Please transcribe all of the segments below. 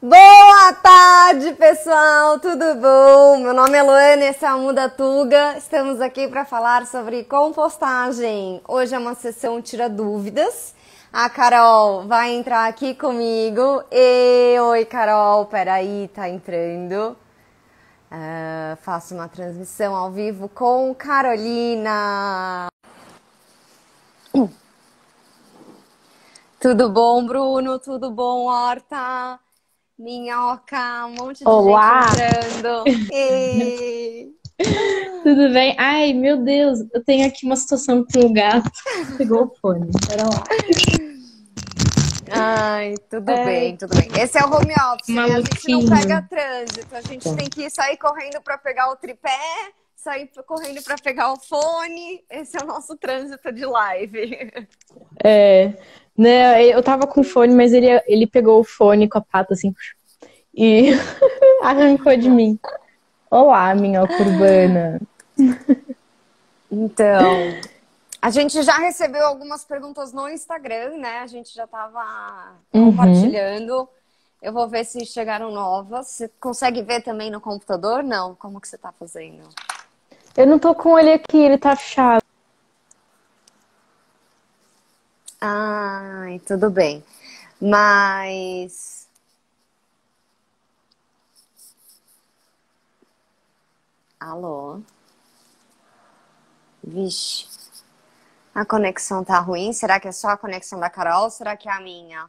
Boa tarde, pessoal! Tudo bom? Meu nome é Luana, esse é a Muda Tuga. Estamos aqui para falar sobre compostagem. Hoje é uma sessão Tira Dúvidas. A Carol vai entrar aqui comigo. Oi, Carol, peraí, tá entrando. Faço uma transmissão ao vivo com Carolina. Tudo bom, Bruno? Tudo bom, Horta? Minhoca, um monte de gente Olá, entrando. E... tudo bem? Ai, meu Deus, eu tenho aqui uma situação com o gato. Pegou o fone, pera lá. Ai, tudo Ai, bem, tudo bem. Esse é o home office, né? A gente não pega maluquinho. trânsito, a gente tem que sair correndo para pegar o tripé, sair correndo para pegar o fone. Esse é o nosso trânsito de live. É, né, eu tava com fone, mas ele pegou o fone com a pata assim e arrancou de mim. Olá, minhoca urbana. Então, a gente já recebeu algumas perguntas no Instagram, né? A gente já estava Uhum. compartilhando. Eu vou ver se chegaram novas. Você consegue ver também no computador? Não. Como que você está fazendo? Eu não tô com ele aqui, ele tá fechado. Ai, tudo bem. Mas. Alô? Vixe. A conexão tá ruim? Será que é só a conexão da Carol ou será que é a minha?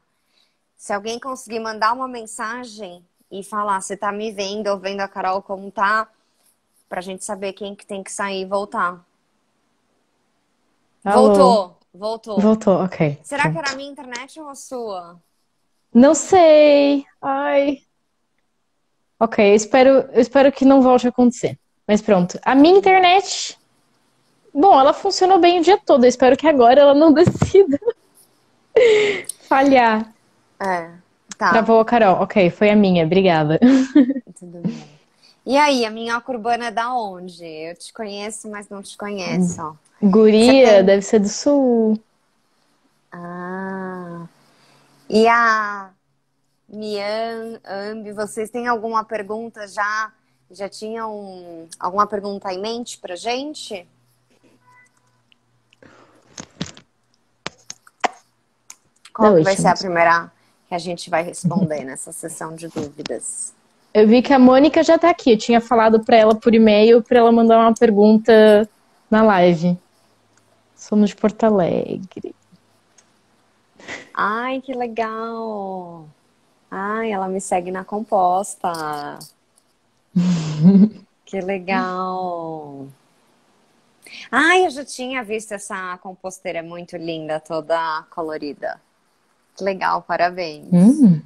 Se alguém conseguir mandar uma mensagem e falar se tá me vendo ou vendo a Carol como tá, pra gente saber quem que tem que sair e voltar. Alô? Voltou, voltou. Voltou, ok, Será que era a pronto. minha internet ou a sua? Não sei. Ai. Ok, eu espero que não volte a acontecer. Mas pronto. A minha internet. Bom, ela funcionou bem o dia todo. Eu espero que agora ela não decida falhar. É, tá, Travou a Carol. Ok, foi a minha. Obrigada. tudo bem. E aí, a minhoca urbana é da onde? Eu te conheço, mas não te conheço. Você Guria, tem. deve ser do sul. Ah. E a Mian, Ambi, vocês têm alguma pergunta já? Já tinham alguma pergunta em mente pra gente? Qual Não, que vai ser a últimos. primeira que a gente vai responder nessa sessão de dúvidas? Eu vi que a Mônica já tá aqui. Eu tinha falado pra ela por e-mail pra ela mandar uma pergunta na live. Somos de Porto Alegre. Ai, que legal! Ai, ela me segue na composta. Que legal! Ai, eu já tinha visto essa composteira muito linda, toda colorida. Que legal, parabéns. Hum,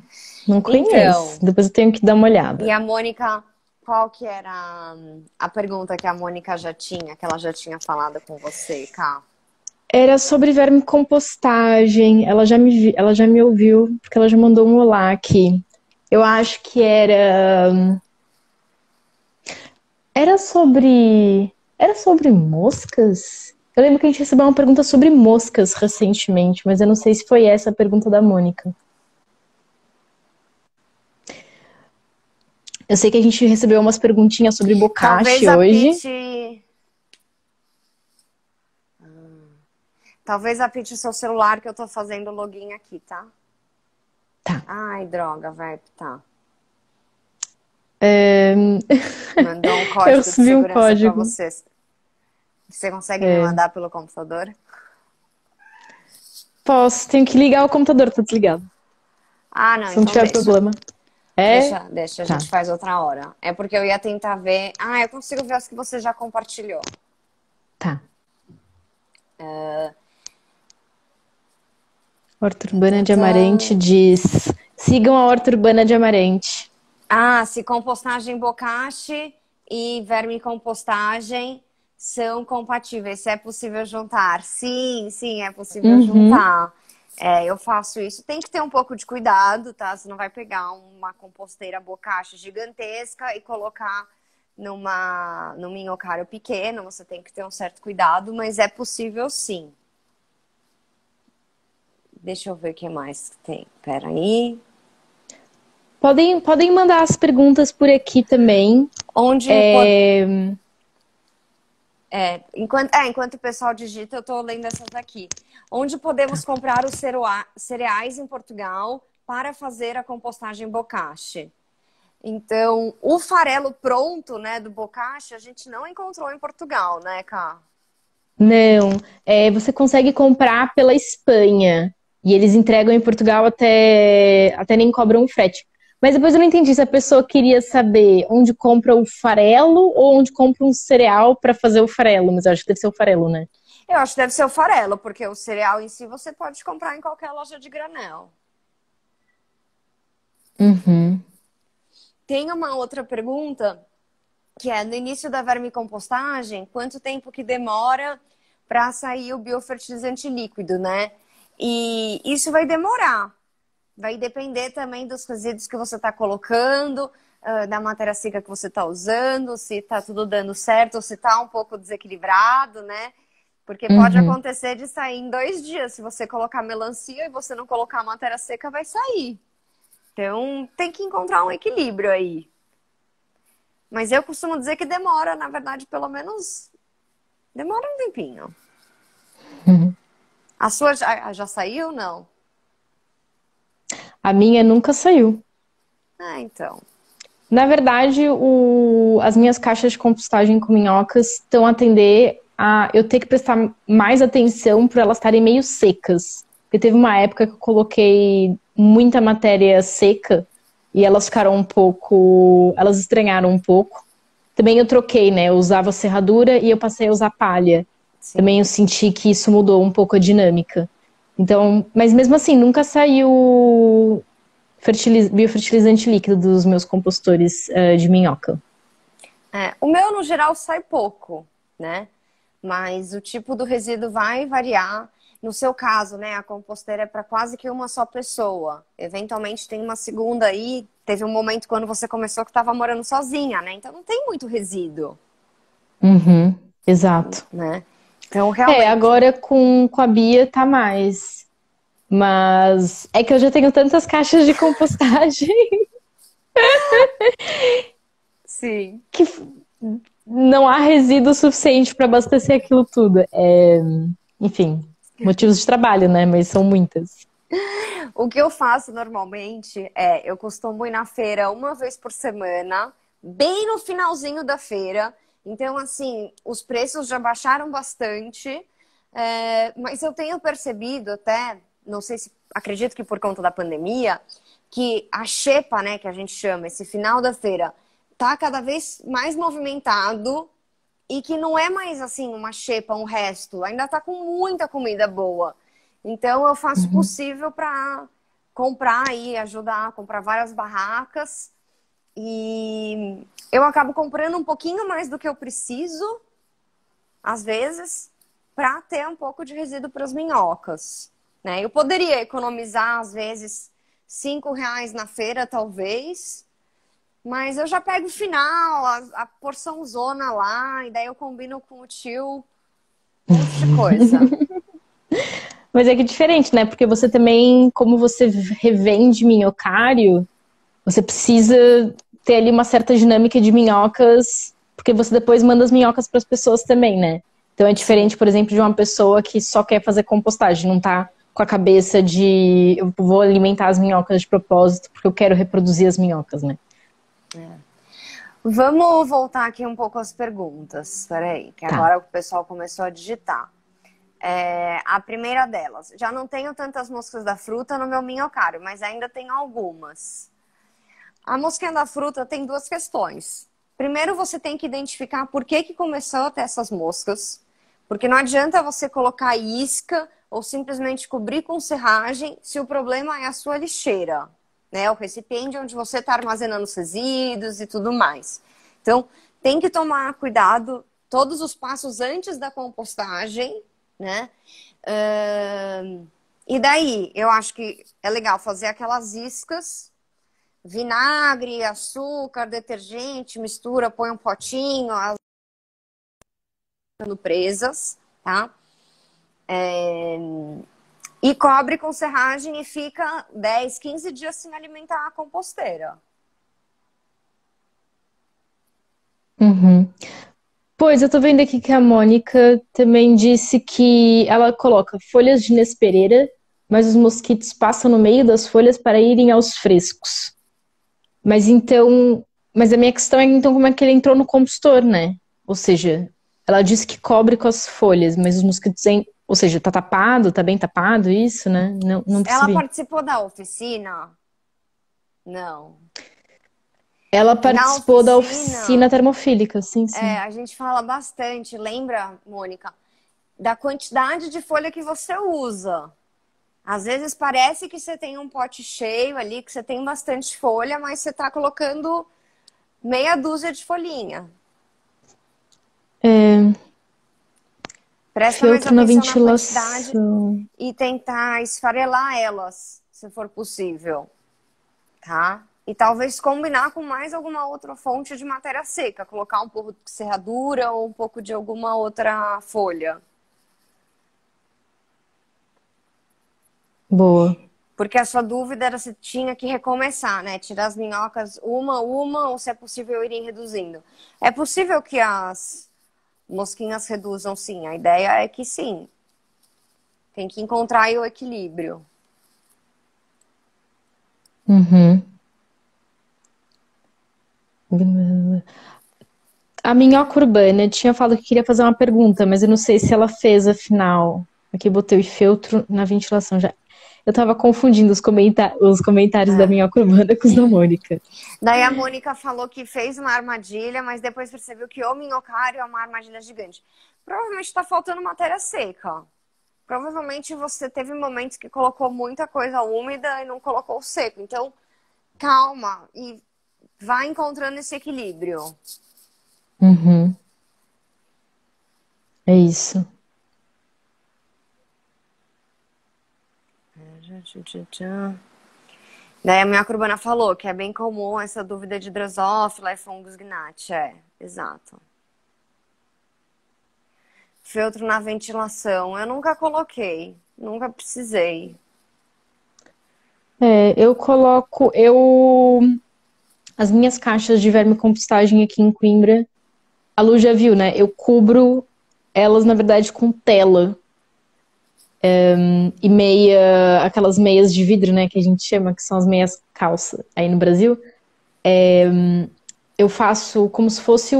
não conheço. Então, Depois eu tenho que dar uma e olhada. a Mônica, qual que era a pergunta que a Mônica já tinha, que ela já tinha falado com você, Cá? Era sobre vermicompostagem. Ela já me ouviu, porque ela já mandou um olá aqui. Eu acho que era sobre moscas? Eu lembro que a gente recebeu uma pergunta sobre moscas recentemente, mas eu não sei se foi essa a pergunta da Mônica. Eu sei que a gente recebeu umas perguntinhas sobre Talvez bocashi a hoje. Pete. Talvez apite o seu celular que eu tô fazendo login aqui, tá? Tá. Ai, droga, vai apitar. É, Mandou um Eu código de recebi um segurança pra código. você. Você consegue me É, mandar pelo computador? Posso, tenho que ligar o computador, tá desligado. Ah, não, Se não então tiver deixa. problema. É? Deixa, a Tá, gente faz outra hora. É porque eu ia tentar ver. Ah, eu consigo ver as que você já compartilhou. tá. Horta Tá, Urbana tá, de Amarante tá. diz: sigam a Horta Urbana de Amarante. Ah, se compostagem bocashi e vermicompostagem são compatíveis, se é possível juntar. Sim, sim, é possível Uhum. juntar. É, eu faço isso. Tem que ter um pouco de cuidado, tá? Você não vai pegar uma composteira bocashi gigantesca e colocar num minhocário pequeno. Você tem que ter um certo cuidado, mas é possível sim. Deixa eu ver o que mais tem. Peraí. Podem mandar as perguntas por aqui também. Onde É, enquanto o pessoal digita, eu estou lendo essas aqui. Onde podemos comprar os cereais em Portugal para fazer a compostagem bocashi? Então, o farelo pronto, né, do bocashi, a gente não encontrou em Portugal, né, Cá? não, você consegue comprar pela Espanha. E eles entregam em Portugal até nem cobram frete. Mas depois eu não entendi se a pessoa queria saber onde compra o farelo ou onde compra um cereal para fazer o farelo. Mas eu acho que deve ser o farelo, né? Eu acho que deve ser o farelo, porque o cereal em si você pode comprar em qualquer loja de granel. Uhum. Tem uma outra pergunta, que é no início da vermicompostagem, quanto tempo que demora para sair o biofertilizante líquido, né? E isso vai demorar. Vai depender também dos resíduos que você está colocando, da matéria seca que você está usando, se está tudo dando certo ou se está um pouco desequilibrado, né? Porque pode Uhum. acontecer de sair em 2 dias. Se você colocar melancia e você não colocar matéria seca, vai sair. Então, tem que encontrar um equilíbrio aí. Mas eu costumo dizer que demora, na verdade, pelo menos demora um tempinho. Uhum. A sua já saiu? Não? A minha nunca saiu. Ah, então. Na verdade, as minhas caixas de compostagem com minhocas estão a atender a eu ter que prestar mais atenção para elas estarem meio secas. Porque teve uma época que eu coloquei muita matéria seca e elas ficaram um pouco. Elas estranharam um pouco. Também eu troquei, né? Eu usava serradura e eu passei a usar palha. Sim. Também eu senti que isso mudou um pouco a dinâmica. Então, mas mesmo assim, nunca saiu biofertilizante líquido dos meus compostores de minhoca. O meu, no geral, sai pouco, né? Mas o tipo do resíduo vai variar. No seu caso, né, a composteira é para quase que uma só pessoa. Eventualmente tem uma segunda aí. Teve um momento quando você começou que estava morando sozinha, né? Então não tem muito resíduo, Uhum, exato. né? Então realmente. Agora com a Bia tá mais. Mas é que eu já tenho tantas caixas de compostagem Sim. que não há resíduo suficiente para abastecer aquilo tudo. Enfim, motivos de trabalho, né? Mas são muitas. O que eu faço normalmente é, eu costumo ir na feira uma vez por semana, bem no finalzinho da feira. Então, assim, os preços já baixaram bastante, mas eu tenho percebido até, não sei se acredito que por conta da pandemia, que a xepa, né, que a gente chama, esse final da feira, tá cada vez mais movimentado e que não é mais assim uma xepa, um resto, ainda tá com muita comida boa. Então eu faço o Uhum. possível para comprar e ajudar a comprar várias barracas e eu acabo comprando um pouquinho mais do que eu preciso, às vezes, para ter um pouco de resíduo para as minhocas, né? Eu poderia economizar às vezes R$ 5 na feira, talvez, mas eu já pego o final, a porção zona lá, e daí eu combino com o tio um monte de coisa. Mas é que é diferente, né? Porque você também, como você revende minhocário, você precisa ter ali uma certa dinâmica de minhocas, porque você depois manda as minhocas para as pessoas também, né? Então é Sim. diferente, por exemplo, de uma pessoa que só quer fazer compostagem, não tá com a cabeça de eu vou alimentar as minhocas de propósito porque eu quero reproduzir as minhocas, né? Vamos voltar aqui um pouco às perguntas. Peraí, que Tá. agora o pessoal começou a digitar. A primeira delas. Já não tenho tantas moscas da fruta no meu minhocário, mas ainda tenho algumas. A mosquinha da fruta tem duas questões. Primeiro, você tem que identificar por que começou a ter essas moscas. Porque não adianta você colocar isca ou simplesmente cobrir com serragem se o problema é a sua lixeira, né? O recipiente onde você está armazenando os resíduos e tudo mais. Então, tem que tomar cuidado todos os passos antes da compostagem, né? E daí, eu acho que é legal fazer aquelas iscas, vinagre, açúcar, detergente, mistura, põe um potinho, as ficando presas, tá? E cobre com serragem e fica 10, 15 dias sem alimentar a composteira. Uhum. Pois, eu tô vendo aqui que a Mônica também disse que ela coloca folhas de nespereira, mas os mosquitos passam no meio das folhas para irem aos frescos. Mas então, mas a minha questão é então como é que ele entrou no compostor, né? Ou seja, ela disse que cobre com as folhas, mas os mosquitos, ou seja, tá tapado, tá bem tapado isso, né? Não, não Ela percebi. participou da oficina? Não. Ela Na participou da oficina, oficina termofílica, sim, sim. a gente fala bastante, lembra, Mônica, da quantidade de folha que você usa. Às vezes parece que você tem um pote cheio ali, que você tem bastante folha, mas você está colocando meia dúzia de folhinha. É, Presta mais feltro na atenção na quantidade ventilação. e tentar esfarelar elas, se for possível, tá? E talvez combinar com mais alguma outra fonte de matéria seca, colocar um pouco de serradura ou um pouco de alguma outra folha. Boa. Porque a sua dúvida era se tinha que recomeçar, né? Tirar as minhocas uma a uma, ou se é possível irem reduzindo. É possível que as mosquinhas reduzam, sim. A ideia é que sim. Tem que encontrar aí o equilíbrio. Uhum. A minhoca urbana tinha falado que queria fazer uma pergunta, mas eu não sei se ela fez, afinal. Aqui botei feltro na ventilação já. Eu tava confundindo os comentários da É. minhoca urbana com os da Mônica. Daí a Mônica falou que fez uma armadilha, mas depois percebeu que o minhocário é uma armadilha gigante. Provavelmente está faltando matéria seca. Provavelmente você teve momentos que colocou muita coisa úmida e não colocou o seco. Então, calma e vai encontrando esse equilíbrio. Uhum. É isso. Daí a minha urbana falou que é bem comum essa dúvida de drosófila e fungos gnat. É, exato. Feltro na ventilação. Eu nunca coloquei. Nunca precisei. Eu coloco. As minhas caixas de vermicompostagem aqui em Coimbra, a Lu já viu, né? Eu cubro elas, na verdade, com tela. E meia, aquelas meias de vidro, né, que a gente chama, que são as meias calça aí no Brasil. Eu faço como se fosse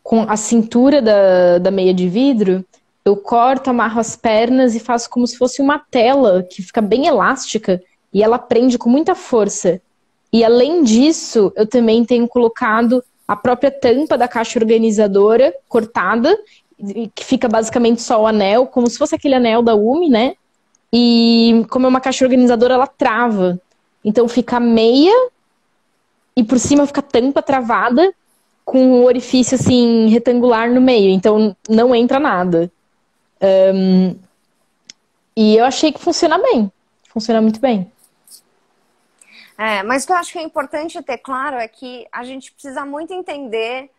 com a cintura da meia de vidro, eu corto, amarro as pernas e faço como se fosse uma tela que fica bem elástica e ela prende com muita força. E além disso, eu também tenho colocado a própria tampa da caixa organizadora cortada, que fica basicamente só o anel, como se fosse aquele anel da Umi, né? E como é uma caixa organizadora, ela trava. Então fica meia e por cima fica a tampa travada com um orifício assim retangular no meio. Então não entra nada. E eu achei que funciona bem. Funciona muito bem. Mas o que eu acho que é importante ter claro é que a gente precisa muito entender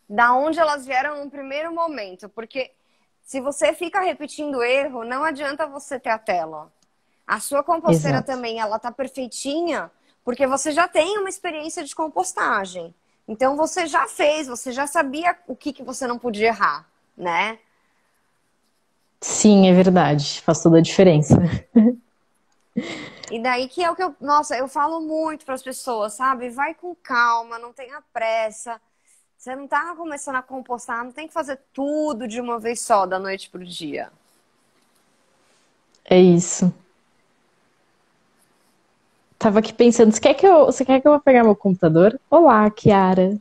da onde elas vieram no primeiro momento. Porque se você fica repetindo o erro, não adianta você ter a tela. A sua composteira Exato. também, ela tá perfeitinha, porque você já tem uma experiência de compostagem. Então você já fez, você já sabia o que você não podia errar, né? Sim, é verdade. Faz toda a diferença. E daí que é o que nossa, eu falo muito para as pessoas, sabe? Vai com calma, não tenha pressa. Você não tá começando a compostar, não tem que fazer tudo de uma vez só, da noite pro dia. É isso. Tava aqui pensando, você quer que eu vá pegar meu computador? Olá, Kiara.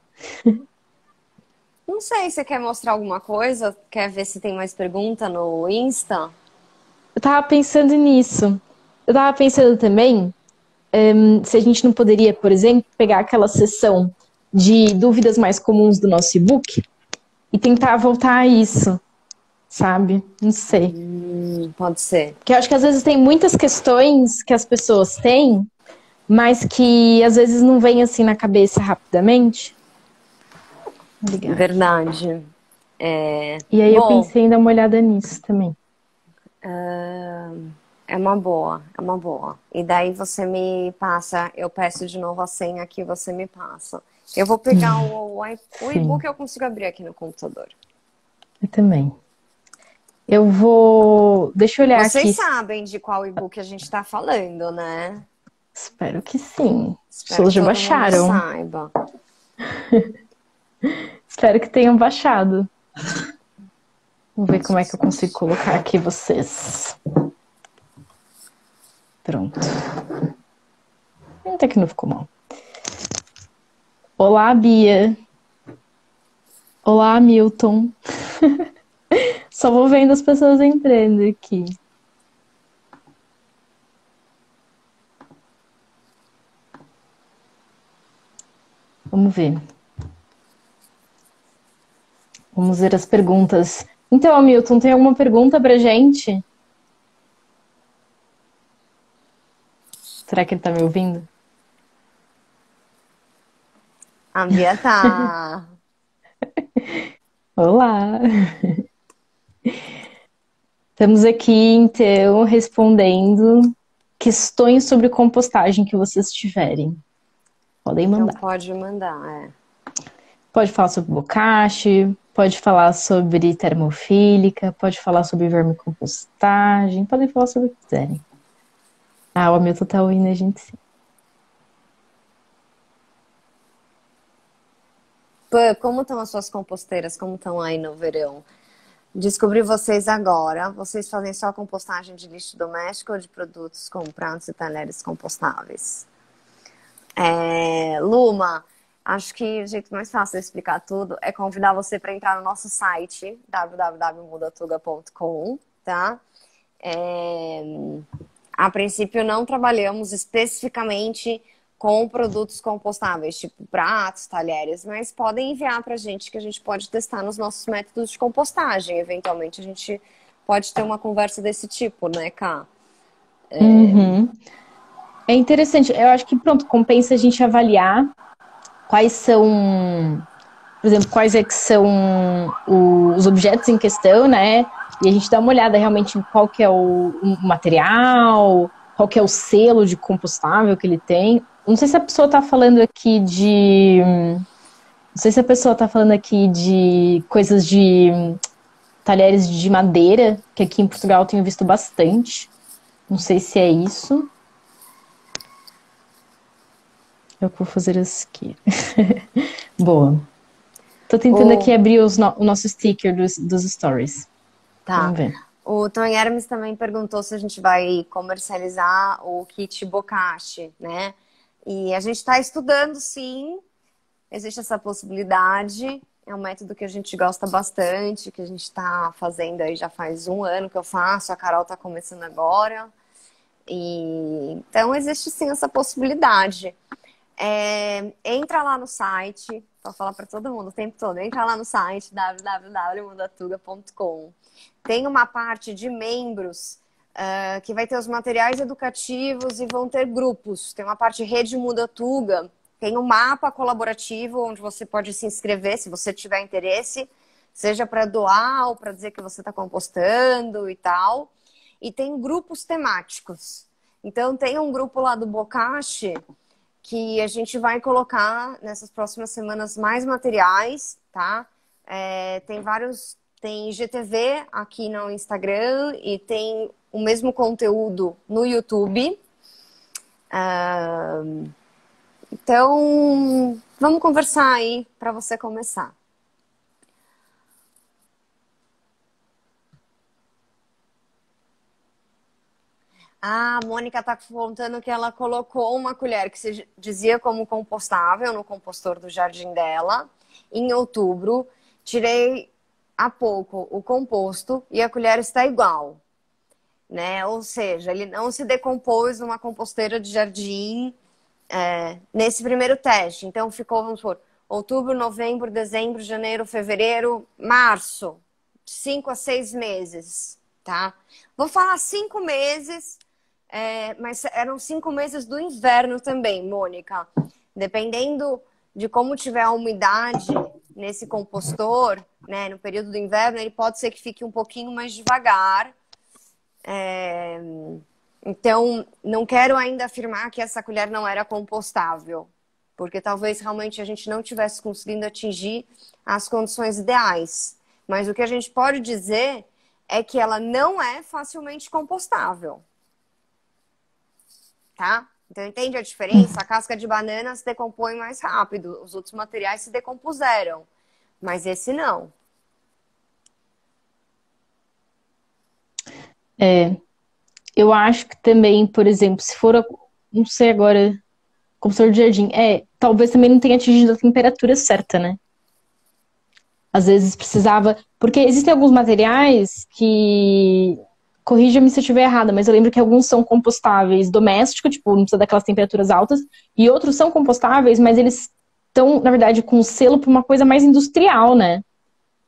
Não sei, você quer mostrar alguma coisa? Quer ver se tem mais pergunta no Insta? Eu tava pensando nisso. Eu tava pensando também, se a gente não poderia, por exemplo, pegar aquela sessão de dúvidas mais comuns do nosso e-book e tentar voltar a isso, sabe? Não sei. Pode ser. Porque eu acho que às vezes tem muitas questões que as pessoas têm, mas que às vezes não vem assim na cabeça rapidamente. Obrigada. Verdade. E aí eu Bom, pensei em dar uma olhada nisso também. É uma boa, é uma boa. E daí você me passa, eu peço de novo a senha que você me passa. Eu vou pegar o Sim, e-book, eu consigo abrir aqui no computador. eu também. Eu vou. Deixa eu olhar Vocês aqui. sabem de qual e-book a gente está falando, né? Espero que sim. As Espero pessoas que já todo mundo baixaram. saiba. Espero que tenham baixado. Vou ver como é que eu consigo colocar aqui vocês. Pronto. Até que não ficou mal. Olá, Bia. Olá, Milton. Só vou vendo as pessoas entrando aqui. Vamos ver. Vamos ver as perguntas. Então, Milton, tem alguma pergunta pra gente? Será que ele tá me ouvindo? A Bia tá. Olá! Estamos aqui, então, respondendo questões sobre compostagem que vocês tiverem. Podem Então mandar. pode mandar, é. Pode falar sobre bocashi, pode falar sobre termofílica, pode falar sobre vermicompostagem, podem falar sobre o que quiserem. Ah, o Hamilton tá ouvindo a gente sim. Pô, como estão as suas composteiras? Como estão aí no verão? Descobri vocês agora. Vocês fazem só compostagem de lixo doméstico ou de produtos como pratos e talheres compostáveis? Luma, acho que o jeito mais fácil de explicar tudo é convidar você para entrar no nosso site, www.mudatuga.com, tá? É, A princípio, não trabalhamos especificamente com produtos compostáveis, tipo pratos, talheres, mas podem enviar para a gente que a gente pode testar nos nossos métodos de compostagem. Eventualmente, a gente pode ter uma conversa desse tipo, né, Ká? Uhum. É interessante. Eu acho que, pronto, compensa a gente avaliar quais são, por exemplo, quais é que são os objetos em questão, né? E a gente dá uma olhada realmente em qual que é o material, qual que é o selo de compostável que ele tem. Não sei se a pessoa está falando aqui de. Não sei se a pessoa está falando aqui de coisas de talheres de madeira, que aqui em Portugal eu tenho visto bastante. Não sei se é isso. É o que vou fazer aqui. Boa. Tô tentando aqui O, abrir o nosso sticker dos stories. tá. Vamos ver. O Tony Hermes também perguntou se a gente vai comercializar o kit Bokashi, né? E a gente está estudando, sim. Existe essa possibilidade. É um método que a gente gosta bastante, que a gente está fazendo aí já faz um ano que eu faço, a Carol está começando agora. Então existe sim essa possibilidade. Entra lá no site, vou falar para todo mundo o tempo todo, entra lá no site www.mudatuga.com. Tem uma parte de membros que vai ter os materiais educativos e vão ter grupos. Tem uma parte Rede Mudatuga, tem um mapa colaborativo onde você pode se inscrever se você tiver interesse, seja para doar ou para dizer que você está compostando e tal. E tem grupos temáticos. Então tem um grupo lá do Bocashi que a gente vai colocar nessas próximas semanas mais materiais, tá? Tem vários, tem IGTV aqui no Instagram e tem o mesmo conteúdo no YouTube. Então, vamos conversar aí para você começar. A Mônica está contando que ela colocou uma colher que se dizia como compostável no compostor do jardim dela em outubro. Tirei há pouco o composto e a colher está igual, né? Ou seja, ele não se decompôs numa composteira de jardim nesse primeiro teste. Então ficou, vamos supor, outubro, novembro, dezembro, janeiro, fevereiro, março, 5 a 6 meses, tá? Vou falar 5 meses. Mas eram 5 meses do inverno também, Mônica. Dependendo de como tiver a umidade nesse compostor, né, no período do inverno, ele pode ser que fique um pouquinho mais devagar. Então, não quero ainda afirmar que essa colher não era compostável, porque talvez realmente a gente não tivesse conseguindo atingir as condições ideais. Mas o que a gente pode dizer é que ela não é facilmente compostável, tá? Então, entende a diferença? A casca de banana se decompõe mais rápido, os outros materiais se decompuseram, mas esse não. É, eu acho que também, por exemplo, se for, não sei agora, compostador de jardim, talvez também não tenha atingido a temperatura certa, né? Às vezes precisava. Porque existem alguns materiais que. Corrija-me se eu estiver errada, mas eu lembro que alguns são compostáveis domésticos, tipo, não precisa daquelas temperaturas altas, e outros são compostáveis, mas eles estão, na verdade, com selo para uma coisa mais industrial, né?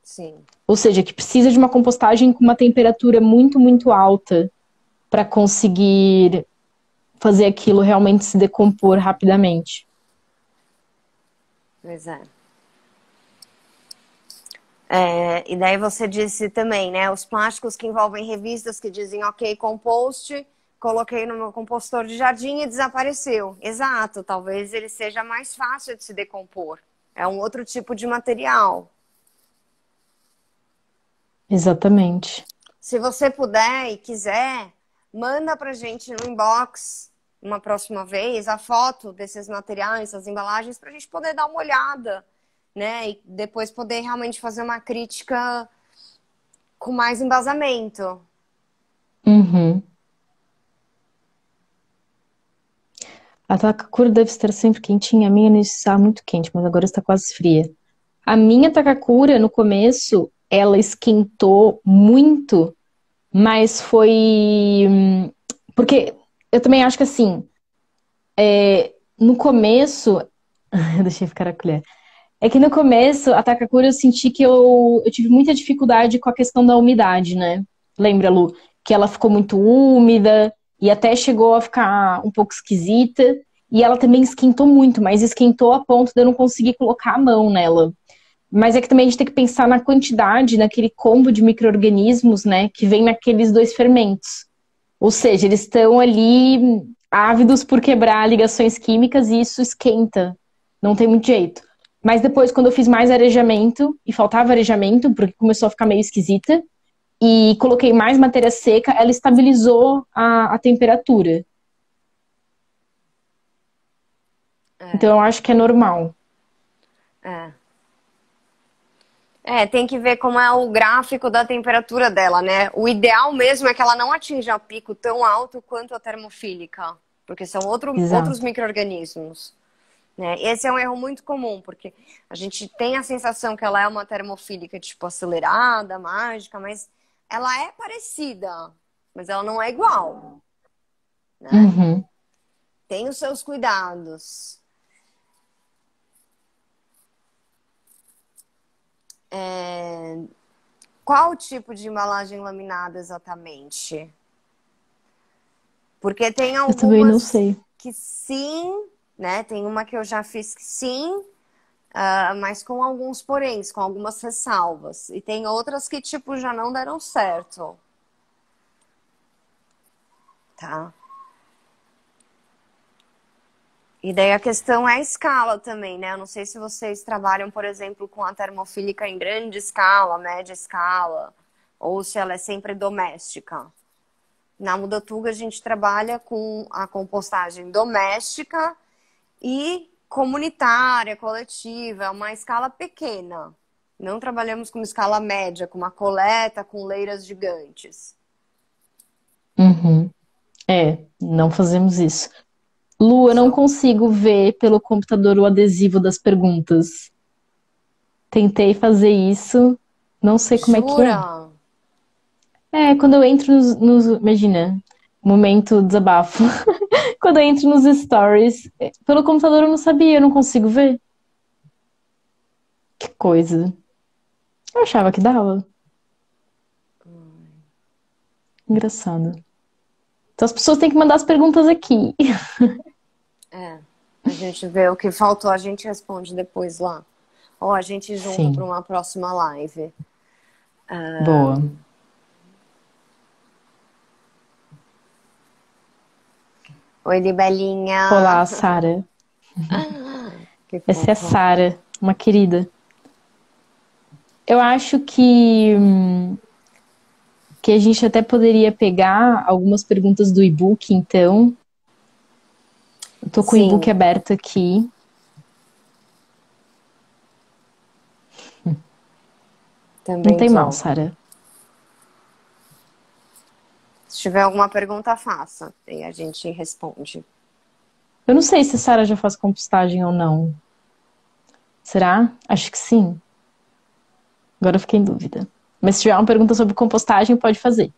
Sim. Ou seja, que precisa de uma compostagem com uma temperatura muito, muito alta para conseguir fazer aquilo realmente se decompor rapidamente. Pois é. E daí você disse também, né? Os plásticos que envolvem revistas que dizem ok, compost, coloquei no meu compostor de jardim e desapareceu. Exato, talvez ele seja mais fácil de se decompor. É um outro tipo de material. Exatamente. Se você puder e quiser, manda pra gente no inbox uma próxima vez a foto desses materiais, essas embalagens, pra gente poder dar uma olhada, né? E depois poder realmente fazer uma crítica com mais embasamento. Uhum. A Takakura deve estar sempre quentinha. A minha não está muito quente, mas agora está quase fria. A minha Takakura, no começo, ela esquentou muito, mas foi. Porque eu também acho que assim, no começo. Eu deixei ficar a colher. É que no começo, a Takakura, eu senti que eu tive muita dificuldade com a questão da umidade, né? Lembra, Lu? Que ela ficou muito úmida e até chegou a ficar um pouco esquisita. E ela também esquentou muito, mas esquentou a ponto de eu não conseguir colocar a mão nela. Mas é que também a gente tem que pensar na quantidade, naquele combo de micro-organismos, né? Que vem naqueles dois fermentos. Ou seja, eles estão ali ávidos por quebrar ligações químicas e isso esquenta. Não tem muito jeito. Mas depois, quando eu fiz mais arejamento, e faltava arejamento, porque começou a ficar meio esquisita, e coloquei mais matéria seca, ela estabilizou a temperatura. Então eu acho que é normal. É. Tem que ver como é o gráfico da temperatura dela, né? O ideal mesmo é que ela não atinja pico tão alto quanto a termofílica, porque são outros Exato. micro-organismos. Né? Esse é um erro muito comum, porque a gente tem a sensação que ela é uma termofílica, tipo, acelerada, mágica, mas ela é parecida, mas ela não é igual, né? Uhum. Tem os seus cuidados. Qual tipo de embalagem laminada exatamente? Porque tem Eu também não algumas sei. que sim, né? Tem uma que eu já fiz que sim, mas com alguns poréns, com algumas ressalvas. E tem outras que, tipo, já não deram certo. Tá? E daí a questão é a escala também, né? Eu não sei se vocês trabalham, por exemplo, com a termofílica em grande escala, média escala, ou se ela é sempre doméstica. Na Mudatuga a gente trabalha com a compostagem doméstica e comunitária, coletiva, é uma escala pequena. Não trabalhamos com escala média, com uma coleta, com leiras gigantes. Uhum. Não fazemos isso. Lu, eu não Só. consigo ver pelo computador o adesivo das perguntas. Tentei fazer isso, não sei como é que é. Jura? Quando eu entro imagina, momento desabafo. Quando eu entro nos stories, pelo computador eu não sabia, eu não consigo ver. Que coisa. Eu achava que dava. Engraçado. Então as pessoas têm que mandar as perguntas aqui. A gente vê o que faltou, a gente responde depois lá. Ou a gente junta para Sim, uma próxima live. boa. Oi, Libelinha. Olá, Sara. Que Essa é a fofo. Sara, uma querida. Eu acho que a gente até poderia pegar algumas perguntas do e-book, então. Eu tô com o e-book Sim, aberto aqui. Não também tem mal, tô. Sara. Se tiver alguma pergunta, faça. E a gente responde. Eu não sei se a Sara já faz compostagem ou não. Será? Acho que sim. Agora eu fiquei em dúvida. Mas se tiver uma pergunta sobre compostagem, pode fazer.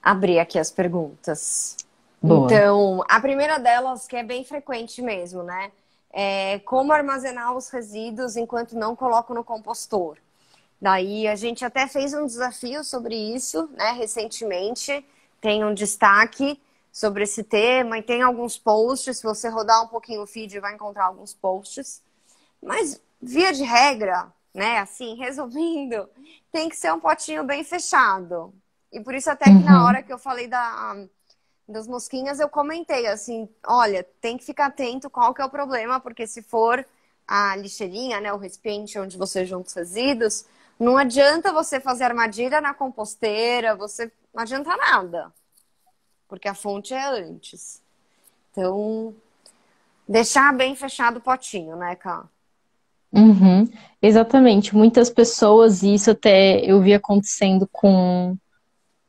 Abrir aqui as perguntas. Boa. Então, a primeira delas, que é bem frequente mesmo, né? É como armazenar os resíduos enquanto não coloco no compostor. Daí a gente até fez um desafio sobre isso, né, recentemente. Tem um destaque sobre esse tema e tem alguns posts. Se você rodar um pouquinho o feed, vai encontrar alguns posts. Mas, via de regra, né, assim, resumindo, tem que ser um potinho bem fechado. E por isso até que na Uhum. hora que eu falei das mosquinhas, eu comentei assim, olha, tem que ficar atento qual que é o problema, porque se for a lixeirinha, né, o recipiente onde você junta os resíduos, não adianta você fazer armadilha na composteira, você não adianta nada, porque a fonte é antes. Então, deixar bem fechado o potinho, né, Cá? Uhum. Exatamente. Muitas pessoas, e isso até eu vi acontecendo com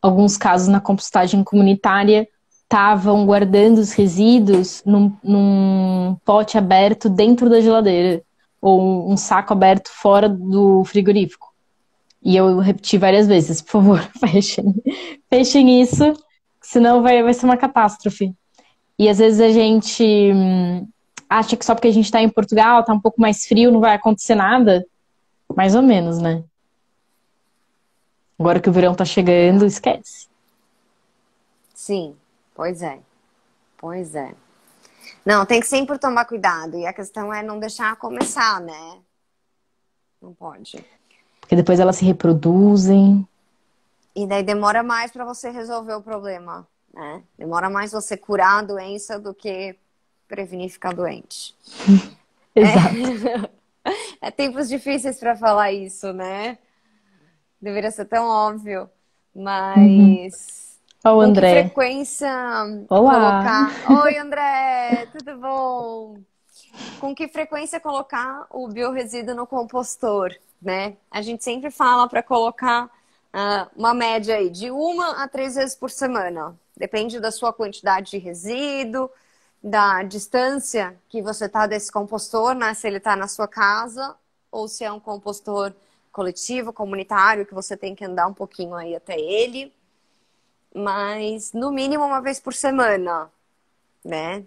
alguns casos na compostagem comunitária, estavam guardando os resíduos num pote aberto dentro da geladeira, ou um saco aberto fora do frigorífico. E eu repeti várias vezes, por favor, fechem. Fechem isso, senão vai ser uma catástrofe. E às vezes a gente acha que só porque a gente está em Portugal, tá um pouco mais frio, não vai acontecer nada. Mais ou menos, né? Agora que o verão tá chegando, É. esquece. Sim, pois é, pois é. Não, tem que sempre tomar cuidado. E a questão é não deixar começar, né? Não pode. Porque depois elas se reproduzem. E daí demora mais para você resolver o problema, né? Demora mais você curar a doença do que prevenir ficar doente. Exato. É tempos difíceis para falar isso, né? Deveria ser tão óbvio. Uhum. Mas Ó, o com que André. frequência Olá. colocar. Oi, André, tudo bom? Com que frequência colocar o biorresíduo no compostor, né? A gente sempre fala para colocar uma média aí de 1 a 3 vezes por semana. Depende da sua quantidade de resíduo, da distância que você está desse compostor, né? Se ele está na sua casa ou se é um compostor coletivo, comunitário, que você tem que andar um pouquinho aí até ele. Mas no mínimo 1 vez por semana, né?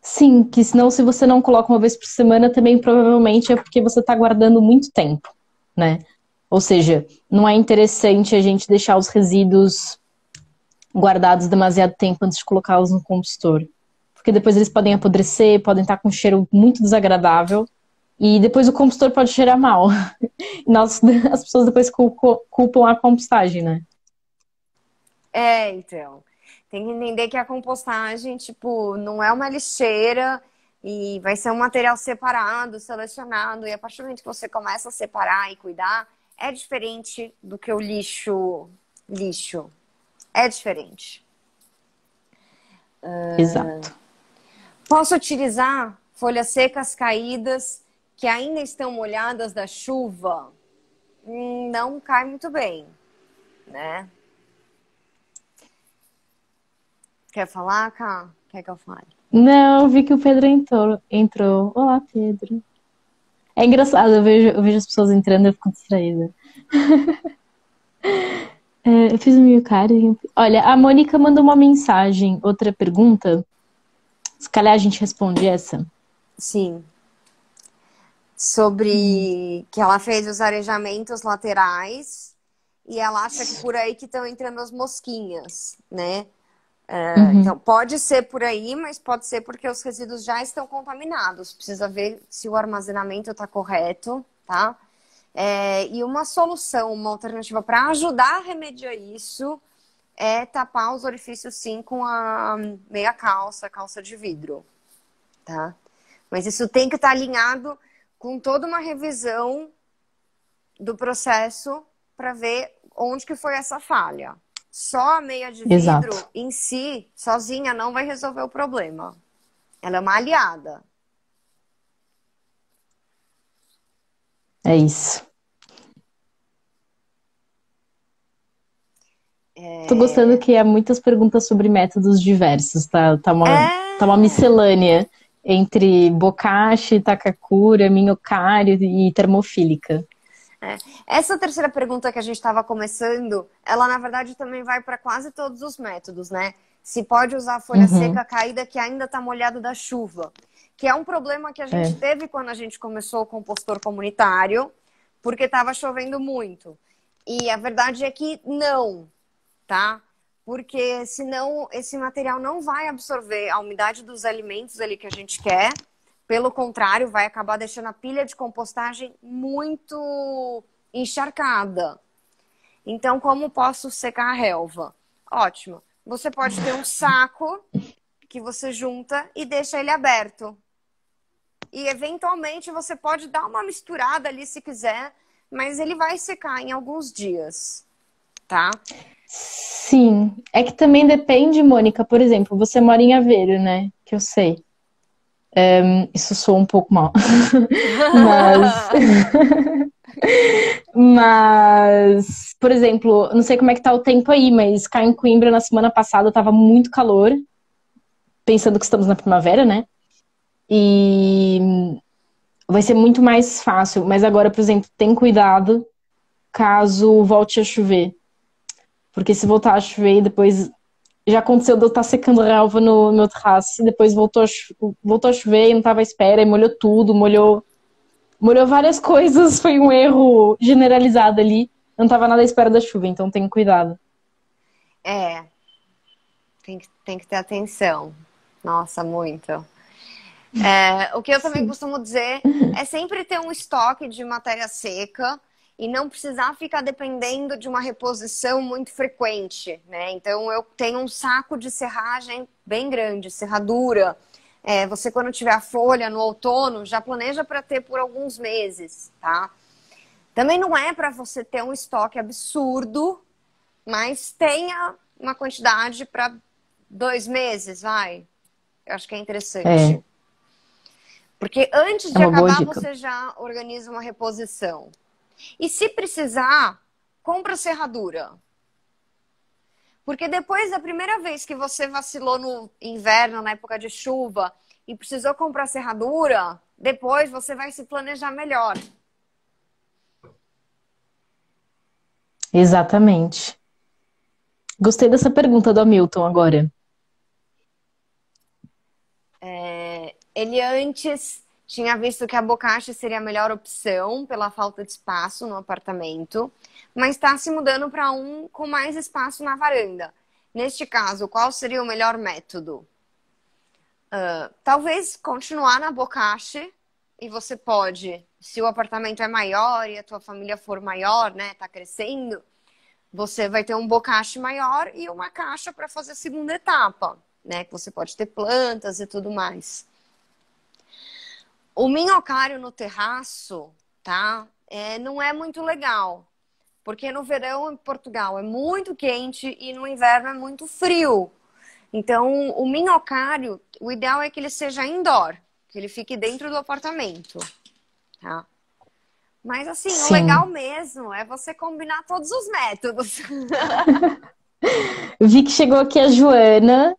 Sim, que senão se você não coloca uma vez por semana, também provavelmente é porque você tá guardando muito tempo, né? Ou seja, não é interessante a gente deixar os resíduos guardados demasiado tempo antes de colocá-los no compostor. Porque depois eles podem apodrecer, podem estar com um cheiro muito desagradável. E depois o compostor pode cheirar mal. E nós, as pessoas depois culpam a compostagem, né? É, então. Tem que entender que a compostagem, tipo, não é uma lixeira e vai ser um material separado, selecionado. E a partir do momento que você começa a separar e cuidar, é diferente do que o lixo. Lixo. É diferente. Exato. Posso utilizar folhas secas caídas que ainda estão molhadas da chuva? Não cai muito bem, né? Quer falar, Cá? Quer que eu fale? Não, vi que o Pedro entrou. Olá, Pedro. É engraçado, eu vejo as pessoas entrando e eu fico distraída. É, eu fiz um mil carinho. Olha, a Mônica mandou uma mensagem, outra pergunta. Se calhar a gente responde essa. Sim. Sobre que ela fez os arejamentos laterais e ela acha que por aí que estão entrando as mosquinhas, né? Uhum. Então, pode ser por aí, mas pode ser porque os resíduos já estão contaminados. Precisa ver se o armazenamento está correto, tá? E uma solução, uma alternativa para ajudar a remediar isso é tapar os orifícios sim com a meia calça, calça de vidro, tá? Mas isso tem que estar alinhado com toda uma revisão do processo para ver onde que foi essa falha. Só a meia de vidro Exato. em si, sozinha, não vai resolver o problema. Ela é uma aliada. É isso. Tô gostando que há muitas perguntas sobre métodos diversos, tá? Tá uma miscelânea entre bokashi, takakura, minhocário e termofílica. Essa terceira pergunta que a gente estava começando, ela na verdade também vai para quase todos os métodos, né? Se pode usar folha seca caída que ainda está molhado da chuva, que é um problema que a gente teve quando a gente começou o compostor comunitário, porque estava chovendo muito. E a verdade é que não, tá? Porque senão esse material não vai absorver a umidade dos alimentos ali que a gente quer. Pelo contrário, vai acabar deixando a pilha de compostagem muito encharcada. Então, como posso secar a relva? Ótimo. Você pode ter um saco que você junta e deixa ele aberto. E, eventualmente, você pode dar uma misturada ali se quiser, mas ele vai secar em alguns dias, tá? Sim. É que também depende, Mônica. Por exemplo, você mora em Aveiro, né? Que eu sei. Isso soa um pouco mal. Mas... Mas, por exemplo, não sei como é que tá o tempo aí, mas cá em Coimbra na semana passada tava muito calor, pensando que estamos na primavera, né? E vai ser muito mais fácil. Mas agora, por exemplo, tem cuidado caso volte a chover. Porque se voltar a chover e depois... Já aconteceu de eu estar secando relva no meu terraço e depois voltou a chover e não estava à espera e molhou tudo, molhou várias coisas, foi um erro generalizado ali. Não estava nada à espera da chuva, então tenho cuidado. Tem que ter atenção. Nossa, muito. O que eu também costumo dizer é sempre ter um estoque de matéria seca e não precisar ficar dependendo de uma reposição muito frequente, né? Então, eu tenho um saco de serragem bem grande, serradura. Você, quando tiver a folha no outono, já planeja para ter por alguns meses, tá? Também não é para você ter um estoque absurdo, mas tenha uma quantidade para 2 meses, vai. Eu acho que é interessante. Porque antes de uma boa acabar, dica. você já organiza uma reposição. E se precisar, compra serradura. Porque depois da primeira vez que você vacilou no inverno, na época de chuva, e precisou comprar serradura, depois você vai se planejar melhor. Exatamente. Gostei dessa pergunta do Hamilton agora. Ele antes tinha visto que a bocashi seria a melhor opção pela falta de espaço no apartamento, mas está se mudando para um com mais espaço na varanda. Neste caso, qual seria o melhor método? Talvez continuar na bocashi e você pode, se o apartamento é maior e a tua família for maior, né, tá crescendo, você vai ter um bocashi maior e uma caixa para fazer a segunda etapa, né, que você pode ter plantas e tudo mais. O minhocário no terraço, tá? Não é muito legal. Porque no verão em Portugal é muito quente e no inverno é muito frio. Então, o minhocário, o ideal é que ele seja indoor, que ele fique dentro do apartamento, tá? Mas assim, o legal mesmo é você combinar todos os métodos. Vi que chegou aqui a Joana,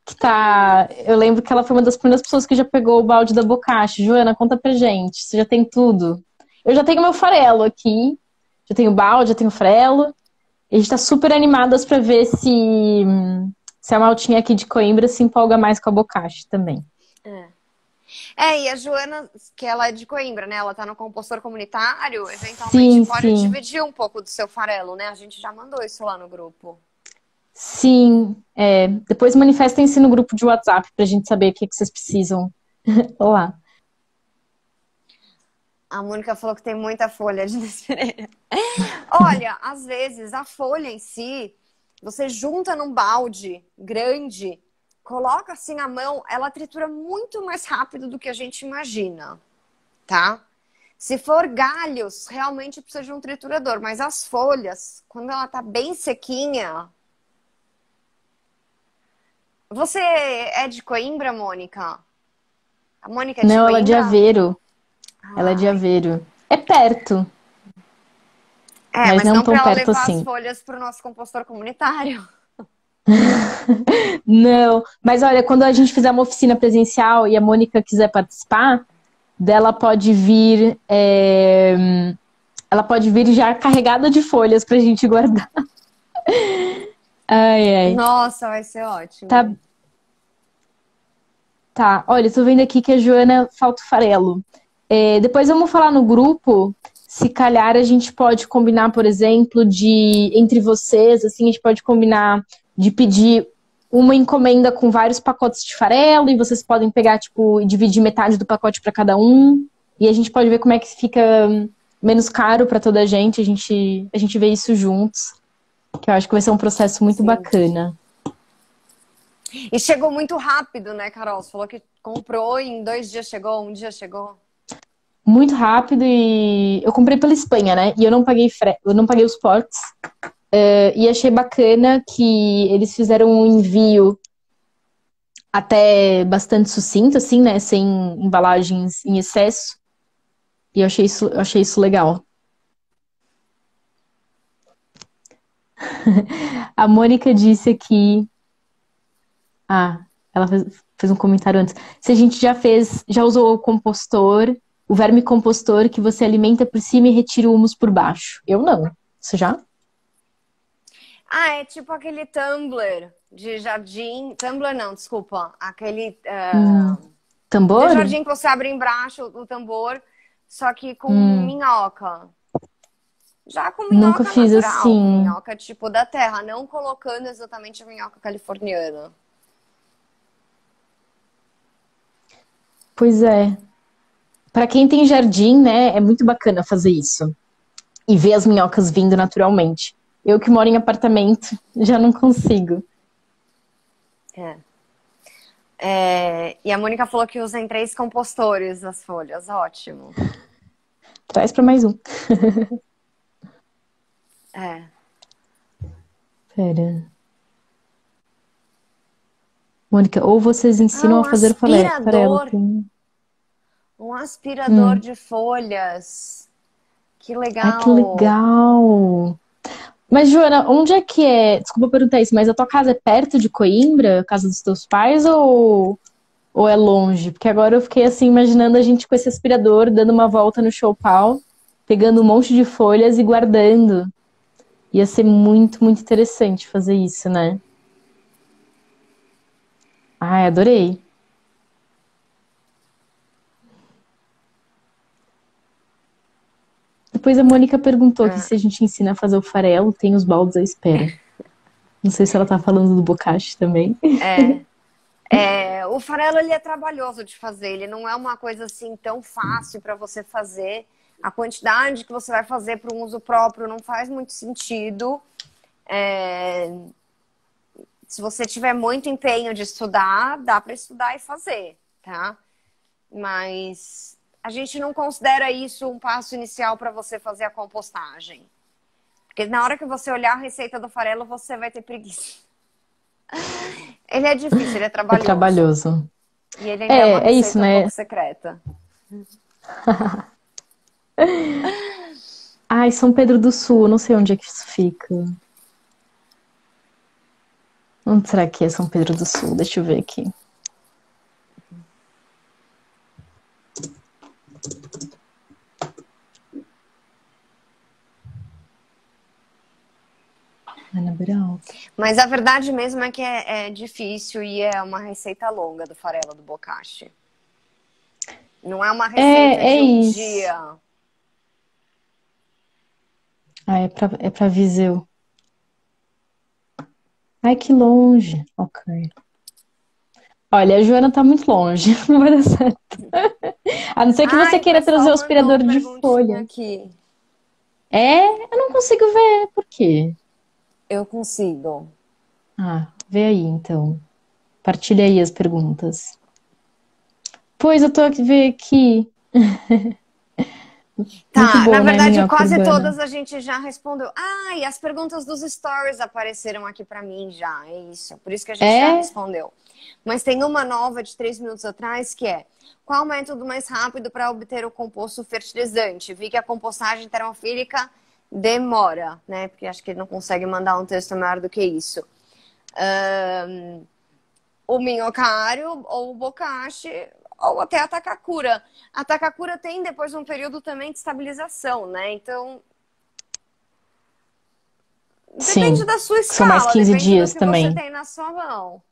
que tá... Eu lembro que ela foi uma das primeiras pessoas que já pegou o balde da bocashi. Joana, conta pra gente, você já tem tudo? Eu já tenho meu farelo aqui, já tenho balde, já tenho farelo. E a gente tá super animadas pra ver se a Maltinha aqui de Coimbra se empolga mais com a bocashi também. E a Joana, que ela é de Coimbra, né? Ela tá no compostor comunitário, eventualmente pode dividir um pouco do seu farelo, né? A gente já mandou isso lá no grupo. Sim, depois manifestem-se no grupo de WhatsApp pra gente saber o que vocês precisam. Olá. A Mônica falou que tem muita folha de Inês Pereira. Olha, às vezes a folha em si, você junta num balde grande, coloca assim a mão, ela tritura muito mais rápido do que a gente imagina, tá? Se for galhos, realmente precisa de um triturador, mas as folhas, quando ela tá bem sequinha. Você é de Coimbra, Mônica? A Mônica é de Não, ela é de Coimbra? Aveiro. Ela é de Ai. Aveiro. É perto, É, mas mas não não para tão ela perto levar as assim. folhas para o nosso compostor comunitário. Não, mas olha, quando a gente fizer uma oficina presencial e a Mônica quiser participar, dela pode vir, ela pode vir já carregada de folhas pra gente guardar. Ai, ai. Nossa, vai ser Tá, ótimo. tá. Olha, eu tô vendo aqui que a Joana falta o farelo. Depois vamos falar no grupo. Se calhar a gente pode combinar, por exemplo, de entre vocês, assim, a gente pode combinar de pedir uma encomenda com vários pacotes de farelo e vocês podem pegar, tipo, e dividir metade do pacote para cada um. E a gente pode ver como é que fica menos caro para toda a gente vê isso juntos, que eu acho que vai ser um processo muito Sim. bacana. E chegou muito rápido, né, Carol? Você falou que comprou e em 2 dias chegou, um dia chegou. Muito rápido e eu comprei pela Espanha, né? E eu não paguei eu não paguei os portos. E achei bacana que eles fizeram um envio até bastante sucinto, assim, né? Sem embalagens em excesso. E eu achei isso legal. A Mônica disse aqui. Ah, ela fez um comentário antes. Se a gente já usou o compostor, o verme compostor que você alimenta por cima e retira o humus por baixo. Eu não. Você já? Ah, é tipo aquele tumbler de jardim. Tumbler não, desculpa. Aquele de Tambor? jardim que você abre embaixo o tambor, só que com Hum, minhoca. Já com nunca minhoca fiz natural, com assim. minhoca tipo da terra, não colocando exatamente a minhoca californiana. Pois é. Para quem tem jardim, né, é muito bacana fazer isso. E ver as minhocas vindo naturalmente. Eu que moro em apartamento, já não consigo. É. E a Mônica falou que usa em 3 compostores as folhas. Ótimo. Traz para mais um. É. Pera. Mônica, ou vocês Ah, ensinam a fazer farelo. Um aspirador Hum. de folhas. Que Ai, que legal. legal. Mas, Joana, onde é que é? Desculpa perguntar isso, mas a tua casa é perto de Coimbra, a casa dos teus pais, ou é longe? Porque agora eu fiquei assim, imaginando a gente com esse aspirador, dando uma volta no Choupal, pegando um monte de folhas e guardando. Ia ser muito, muito interessante fazer isso, né? Ai, adorei. Depois a Mônica perguntou aqui Ah, se a gente ensina a fazer o farelo, tem os baldes à espera. Não sei se ela tá falando do bocashi também. é. O farelo ele é trabalhoso de fazer, ele não é uma coisa assim tão fácil para você fazer. A quantidade que você vai fazer para um uso próprio não faz muito sentido. É, Se você tiver muito empenho de estudar, dá para estudar e fazer, tá? Mas a gente não considera isso um passo inicial para você fazer a compostagem. Porque na hora que você olhar a receita do farelo, você vai ter preguiça. Ele é difícil, ele é É trabalhoso. trabalhoso. E ele ainda é uma É isso, receita um pouco né? secreta. Ai, São Pedro do Sul, eu não sei onde é que isso fica. Onde será que é São Pedro do Sul? Deixa eu ver aqui. Ana Brau. Mas a verdade mesmo é que é difícil e é uma receita longa do farelo do bocashi. Não é uma receita É de um isso. dia. Ah, é pra Viseu. Ai, que longe. Ok. Olha, a Joana tá muito longe, não vai dar certo. A não ser que você Ai, o queira trazer pessoal o mandou aspirador uma de perguntinha folha. aqui. É, eu não consigo ver. Por quê? Eu consigo. Ah, vê aí então. Partilha aí as perguntas. Pois eu tô aqui ver aqui. Muito Tá, na bom, né, verdade, minhoca quase urbana? todas a gente já respondeu. Ah, e as perguntas dos stories apareceram aqui pra mim já. É isso. Por isso que a gente já É? respondeu. Mas tem uma nova de 3 minutos atrás que é: qual o método mais rápido para obter o composto fertilizante? Vi que a compostagem termofílica demora, né? Porque acho que ele não consegue mandar um texto maior do que isso. O minhocário ou o bokashi ou até a takakura. A takakura tem depois um período também de estabilização, né? Então, depende Sim. da sua São mais escala, 15 depende do dias que você também. tem na sua mão.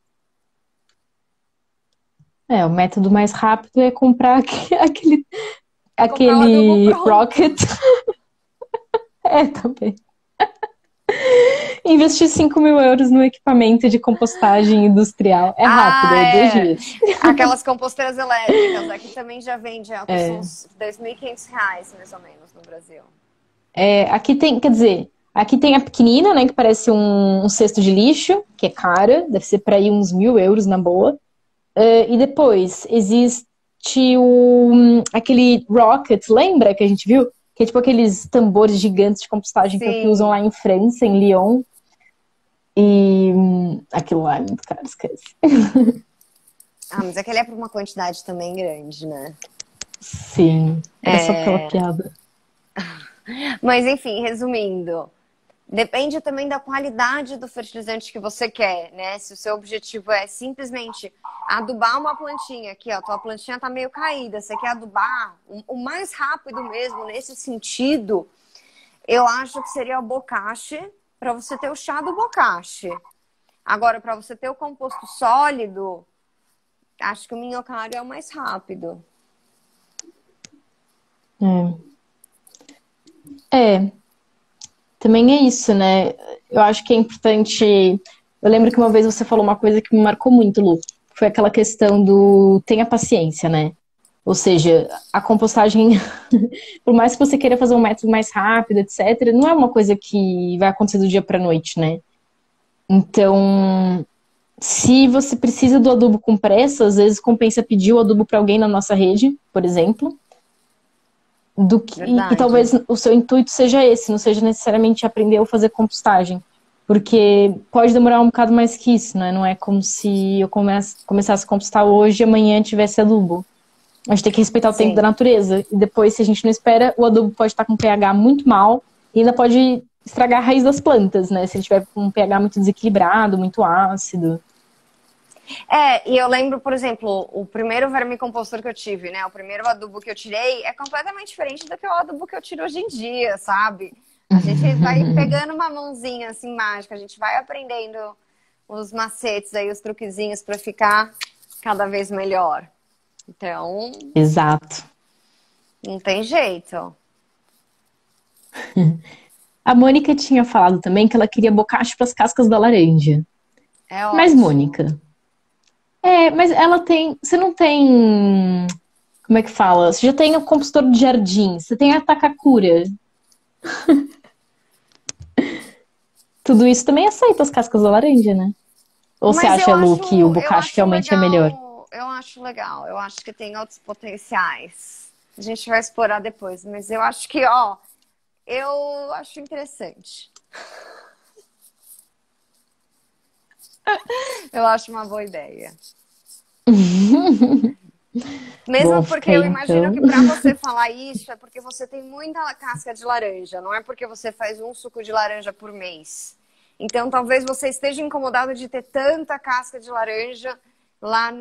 É, o método mais rápido é comprar aquele, É comprar o adubo aquele rocket. pronto. É, também. Investir 5.000 euros no equipamento de compostagem industrial. É rápido, Ah, é 2 é. dias. Aquelas composteiras elétricas, aqui também já vende, custa É. uns R$ 2.500, mais ou menos, no Brasil. É, aqui tem, quer dizer, aqui tem a pequenina, né, que parece um cesto de lixo, que é cara, deve ser para ir uns 1.000 euros na boa. E depois existe aquele rocket, lembra que a gente viu? Que é tipo aqueles tambores gigantes de compostagem que usam lá Sim. em França, em Lyon. E aquilo lá é muito caro, esquece. Ah, mas aquele é para uma quantidade também grande, né? Sim, era só pela É. piada. Mas enfim, resumindo, depende também da qualidade do fertilizante que você quer, né? Se o seu objetivo é simplesmente adubar uma plantinha, aqui, ó, tua plantinha tá meio caída, você quer adubar o mais rápido mesmo nesse sentido, eu acho que seria o bokashi para você ter o chá do bokashi. Agora, para você ter o composto sólido, acho que o minhocário é o mais rápido. É, também é isso, né? Eu acho que é importante. Eu lembro que uma vez você falou uma coisa que me marcou muito, Lu. Foi aquela questão do tenha paciência, né? Ou seja, a compostagem, por mais que você queira fazer um método mais rápido, etc., não é uma coisa que vai acontecer do dia para noite, né? Então, se você precisa do adubo com pressa, às vezes compensa pedir o adubo para alguém na nossa rede, por exemplo, e Verdade. talvez o seu intuito seja esse, não seja necessariamente aprender a fazer compostagem. Porque pode demorar um bocado mais que isso, né? Não é como se eu começasse a compostar hoje e amanhã tivesse adubo. A gente tem que respeitar o tempo da Sim. natureza. E depois, se a gente não espera, o adubo pode estar com pH muito mal e ainda pode estragar a raiz das plantas, né? Se ele tiver com um pH muito desequilibrado, muito ácido. E eu lembro, por exemplo, o primeiro vermicompostor que eu tive, né? O primeiro adubo que eu tirei é completamente diferente do que o adubo que eu tiro hoje em dia, sabe? A gente vai pegando uma mãozinha assim mágica, a gente vai aprendendo os macetes aí, os truquezinhos para ficar cada vez melhor. Então, Exato. não tem jeito. A Mônica tinha falado também que ela queria bocacho para as cascas da laranja. É Mas, ótimo. Mônica, mas ela tem. Você não tem. Como é que fala? Você já tem o compostor de jardim, você tem a Takakura. Tudo isso também aceita as cascas da laranja, né? Ou você Mas acha, Lu, que o eu bocacho acho realmente é melhor? legal, eu acho legal, eu acho que tem outros potenciais. A gente vai explorar depois, mas eu acho que, ó, eu acho interessante. Eu acho uma boa ideia. Bom, Mesmo porque fica eu aí imagino então. que para você falar isso é porque você tem muita casca de laranja, não é porque você faz um suco de laranja por mês. Então talvez você esteja incomodado de ter tanta casca de laranja lá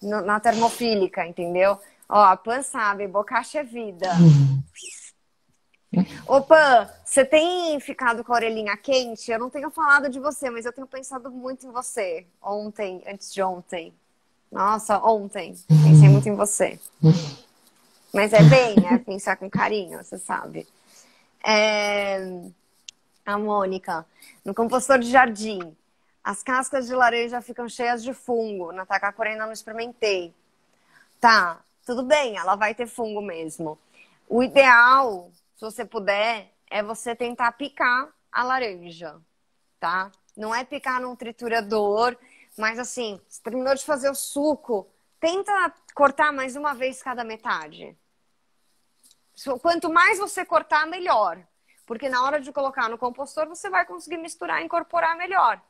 na termofílica, entendeu? Ó, a Pan sabe, bocacha é vida. Ô Pan, você tem ficado com a orelhinha quente? Eu não tenho falado de você, mas eu tenho pensado muito em você. Ontem, antes de ontem. Nossa, ontem. Pensei muito em você. Mas é bem, é pensar com carinho, você sabe. É, a Mônica, no compostor de jardim. as cascas de laranja ficam cheias de fungo. Na tacacura ainda não experimentei. Tá, tudo bem, ela vai ter fungo mesmo. O ideal, se você puder, é você tentar picar a laranja, tá? Não é picar num triturador, mas assim, você terminou de fazer o suco, tenta cortar mais uma vez cada metade. Quanto mais você cortar, melhor. Porque na hora de colocar no compostor, você vai conseguir misturar e incorporar melhor.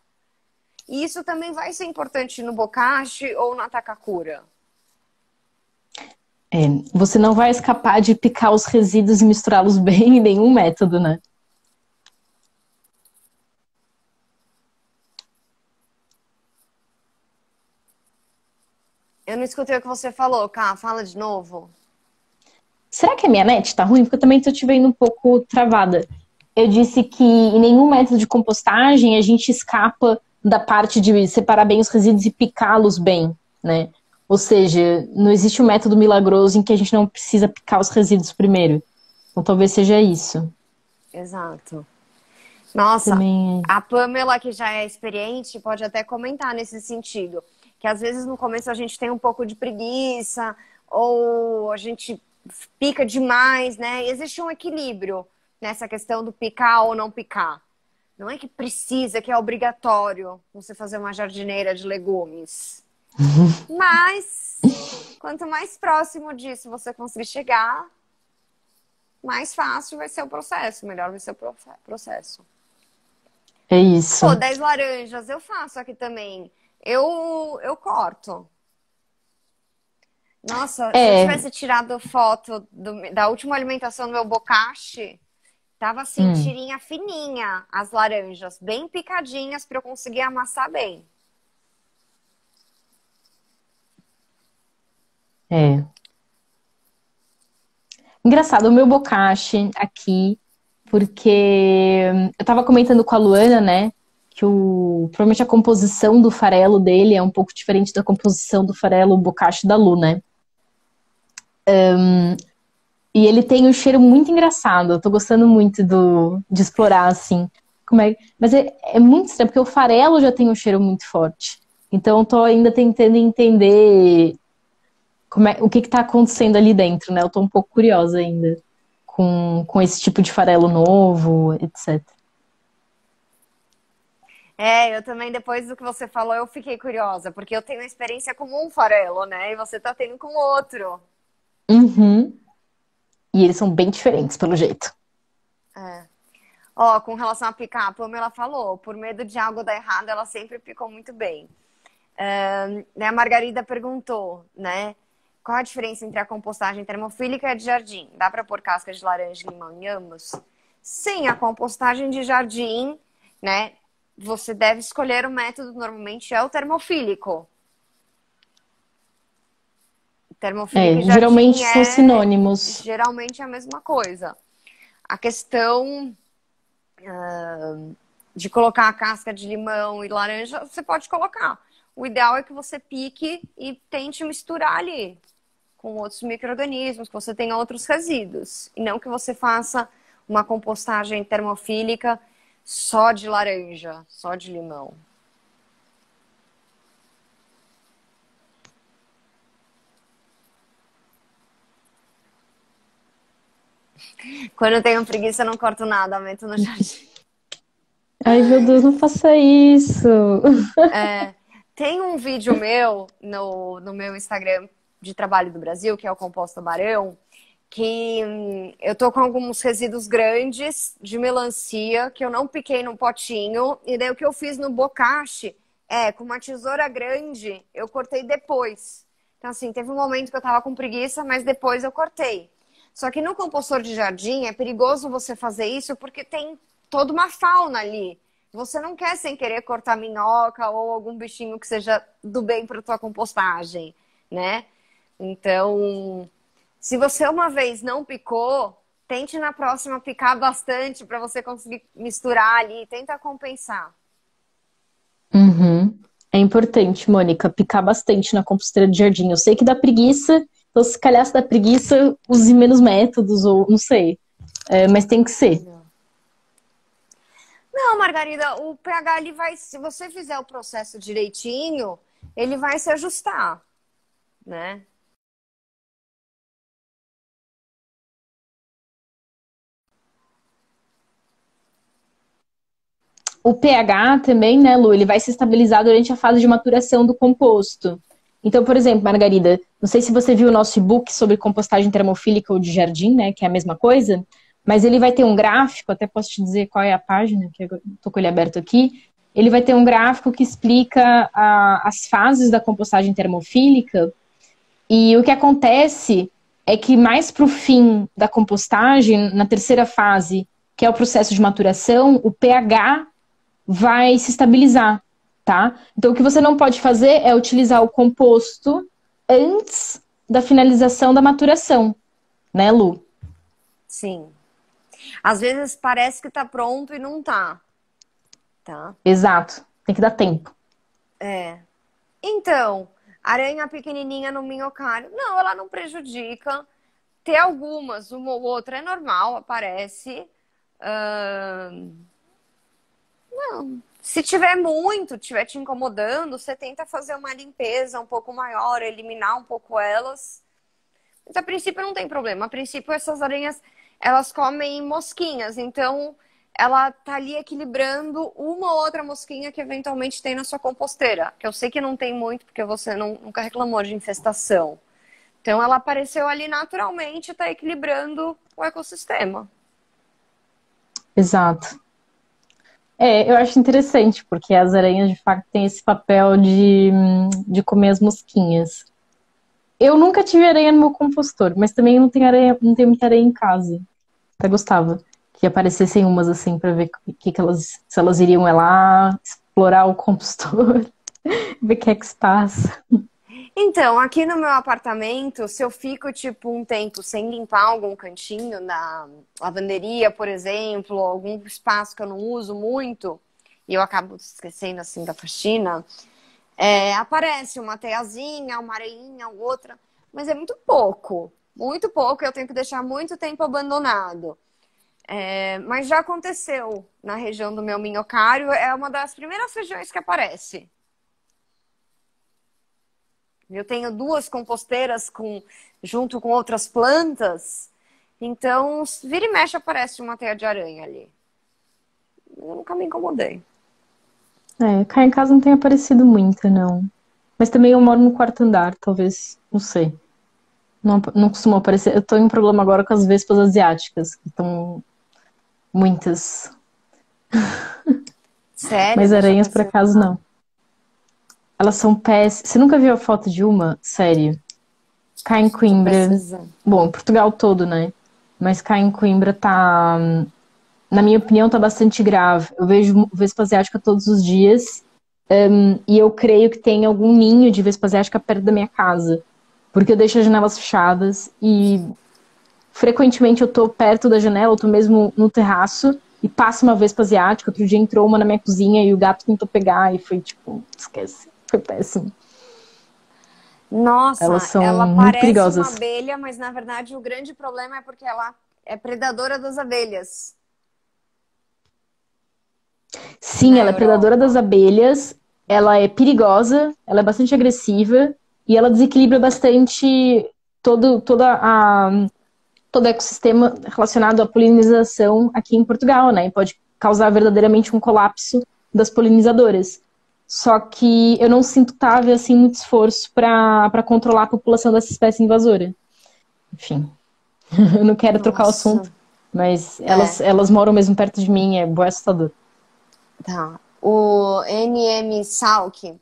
E isso também vai ser importante no bokashi ou na takakura. Você não vai escapar de picar os resíduos e misturá-los bem em nenhum método, né? Eu não escutei o que você falou, Ká. Fala de novo. Será que a minha net tá ruim? Porque eu também tô te vendo um pouco travada. Eu disse que em nenhum método de compostagem a gente escapa da parte de separar bem os resíduos e picá-los bem, né? Ou seja, não existe um método milagroso em que a gente não precisa picar os resíduos primeiro. Então talvez seja isso. Exato. Nossa, Também... a Pamela, que já é experiente, pode até comentar nesse sentido. Que às vezes no começo a gente tem um pouco de preguiça, ou a gente pica demais, né? E existe um equilíbrio nessa questão do picar ou não picar. Não é que precisa, que é obrigatório você fazer uma jardineira de legumes. Mas, quanto mais próximo disso você conseguir chegar, mais fácil vai ser o processo, melhor vai ser o processo. É isso. Pô, 10 laranjas eu faço aqui também. Eu corto. Nossa, se eu tivesse tirado foto da última alimentação do meu bokashi, tava assim, tirinha fininha, as laranjas, bem picadinhas para eu conseguir amassar bem. Engraçado, o meu bokashi aqui, porque eu tava comentando com a Luana, né, que provavelmente a composição do farelo dele é um pouco diferente da composição do farelo bokashi da Lu, né? E ele tem um cheiro muito engraçado. Eu tô gostando muito de explorar, assim. Mas é muito estranho, porque o farelo já tem um cheiro muito forte. Então eu tô ainda tentando entender o que tá acontecendo ali dentro, né? Eu tô um pouco curiosa ainda com esse tipo de farelo novo, etc. Eu também, depois do que você falou, eu fiquei curiosa, porque eu tenho experiência com um farelo, né? E você tá tendo com outro. Uhum. E eles são bem diferentes, pelo jeito. Ó, com relação a picar, a Pamela falou, por medo de algo dar errado, ela sempre picou muito bem. A Margarida perguntou, né? Qual a diferença entre a compostagem termofílica e a de jardim? Dá para pôr casca de laranja e limão em ambos? Sim, a compostagem de jardim, né? Você deve escolher o método, normalmente é o termofílico. Termofílico e jardim geralmente são sinônimos. Geralmente é a mesma coisa. A questão de colocar a casca de limão e laranja, você pode colocar. O ideal é que você pique e tente misturar ali com outros micro-organismos, que você tenha outros resíduos. E não que você faça uma compostagem termofílica só de laranja, só de limão. Quando eu tenho preguiça, eu não corto nada, meto no jardim. Ai, meu Deus, não faça isso. Tem um vídeo meu no meu Instagram de trabalho do Brasil, que é o Composta Barão, que eu tô com alguns resíduos grandes de melancia que eu não piquei num potinho. E daí o que eu fiz no bokashi com uma tesoura grande, eu cortei depois. Então assim, teve um momento que eu tava com preguiça, mas depois eu cortei. Só que no compostor de jardim é perigoso você fazer isso porque tem toda uma fauna ali. Você não quer sem querer cortar minhoca ou algum bichinho que seja do bem para tua compostagem, né? Então, se você uma vez não picou, tente na próxima picar bastante para você conseguir misturar ali, tenta compensar. Uhum. É importante, Mônica, picar bastante na composteira de jardim. Eu sei que dá preguiça, então se calhar se dá preguiça, use menos métodos, ou não sei. Mas tem que ser. Não, Margarida, o pH ele vai, se você fizer o processo direitinho, ele vai se ajustar, né? O pH também, né, Lu, ele vai se estabilizar durante a fase de maturação do composto. Então, por exemplo, Margarida, não sei se você viu o nosso e-book sobre compostagem termofílica ou de jardim, né, que é a mesma coisa, mas ele vai ter um gráfico, até posso te dizer qual é a página, que eu tô com ele aberto aqui. Ele vai ter um gráfico que explica as fases da compostagem termofílica e o que acontece é que mais para o fim da compostagem, na terceira fase, que é o processo de maturação, o pH vai se estabilizar, tá? Então, o que você não pode fazer é utilizar o composto antes da finalização da maturação, né, Lu? Sim. Às vezes parece que tá pronto e não tá, tá? Exato. Tem que dar tempo. É. Então, aranha pequenininha no minhocário. Não, ela não prejudica. Ter algumas, uma ou outra é normal, aparece. Não. Se tiver muito, tiver te incomodando, você tenta fazer uma limpeza um pouco maior, eliminar um pouco elas. Mas a princípio não tem problema. A princípio essas aranhas, elas comem mosquinhas, então ela tá ali equilibrando uma ou outra mosquinha que eventualmente tem na sua composteira. Que eu sei que não tem muito, porque você nunca reclamou de infestação. Então ela apareceu ali naturalmente e tá equilibrando o ecossistema. Exato. É, eu acho interessante, porque as aranhas, de fato, têm esse papel de comer as mosquinhas. Eu nunca tive aranha no meu compostor, mas também não tem aranha, não tem muita aranha em casa. Até gostava que aparecessem umas assim pra ver que elas, se elas iriam lá explorar o compostor, ver o que é que se passa. Então, aqui no meu apartamento, se eu fico, tipo, um tempo sem limpar algum cantinho na lavanderia, por exemplo, algum espaço que eu não uso muito, e eu acabo esquecendo, assim, da faxina, aparece uma teiazinha, uma areinha, outra, mas é muito pouco, eu tenho que deixar muito tempo abandonado. Mas já aconteceu na região do meu minhocário, é uma das primeiras regiões que aparece. Eu tenho duas composteiras junto com outras plantas. Então, vira e mexe aparece uma teia de aranha ali. Eu nunca me incomodei. Cá em casa não tem aparecido muita, não. Mas também eu moro no quarto andar, talvez, não sei. Não, não costuma aparecer. Eu tô em um problema agora com as vespas asiáticas, que estão muitas. Sério? Mas Deixa eu aranhas, por acaso, confirmar. não. Elas são péssimas. Você nunca viu a foto de uma? Sério. Cá em Tô Coimbra. precisando. Bom, Portugal todo, né? Mas cá em Coimbra tá. Na minha opinião, tá bastante grave. Eu vejo vespa asiática todos os dias. E eu creio que tem algum ninho de vespa asiática perto da minha casa. Porque eu deixo as janelas fechadas e frequentemente eu tô perto da janela, eu tô mesmo no terraço e passa uma vespa asiática. Outro dia entrou uma na minha cozinha e o gato tentou pegar e foi tipo, esquece. Foi péssimo. Elas Nossa, são ela muito parece uma perigosas. abelha, mas na verdade o grande problema é porque ela é predadora das abelhas Sim, na ela é predadora das Europa. abelhas, ela é perigosa, ela é bastante agressiva e ela desequilibra bastante todo o ecossistema relacionado à polinização aqui em Portugal, né? E pode causar verdadeiramente um colapso das polinizadoras. Só que eu não sinto que tá havendo assim muito esforço para controlar a população dessa espécie invasora. Enfim, eu não quero trocar o Nossa, assunto, mas é, elas moram mesmo perto de mim, é bué assustador. tá. O NM Salk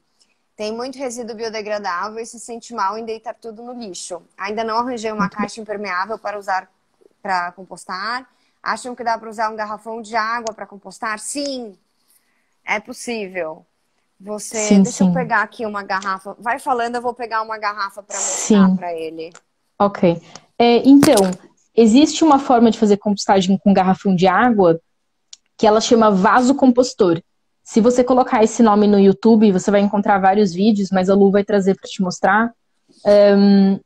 tem muito resíduo biodegradável e se sente mal em deitar tudo no lixo. Ainda não arranjei uma Muito bem. caixa impermeável para usar para compostar. Acham que dá para usar um garrafão de água para compostar? Sim, é possível. Sim, Deixa eu sim. pegar aqui uma garrafa. Vai falando, eu vou pegar uma garrafa para mostrar Sim, para ele. ok. Então, existe uma forma de fazer compostagem com garrafão de água que ela chama vasocompostor. Se você colocar esse nome no YouTube, você vai encontrar vários vídeos, mas a Lu vai trazer para te mostrar.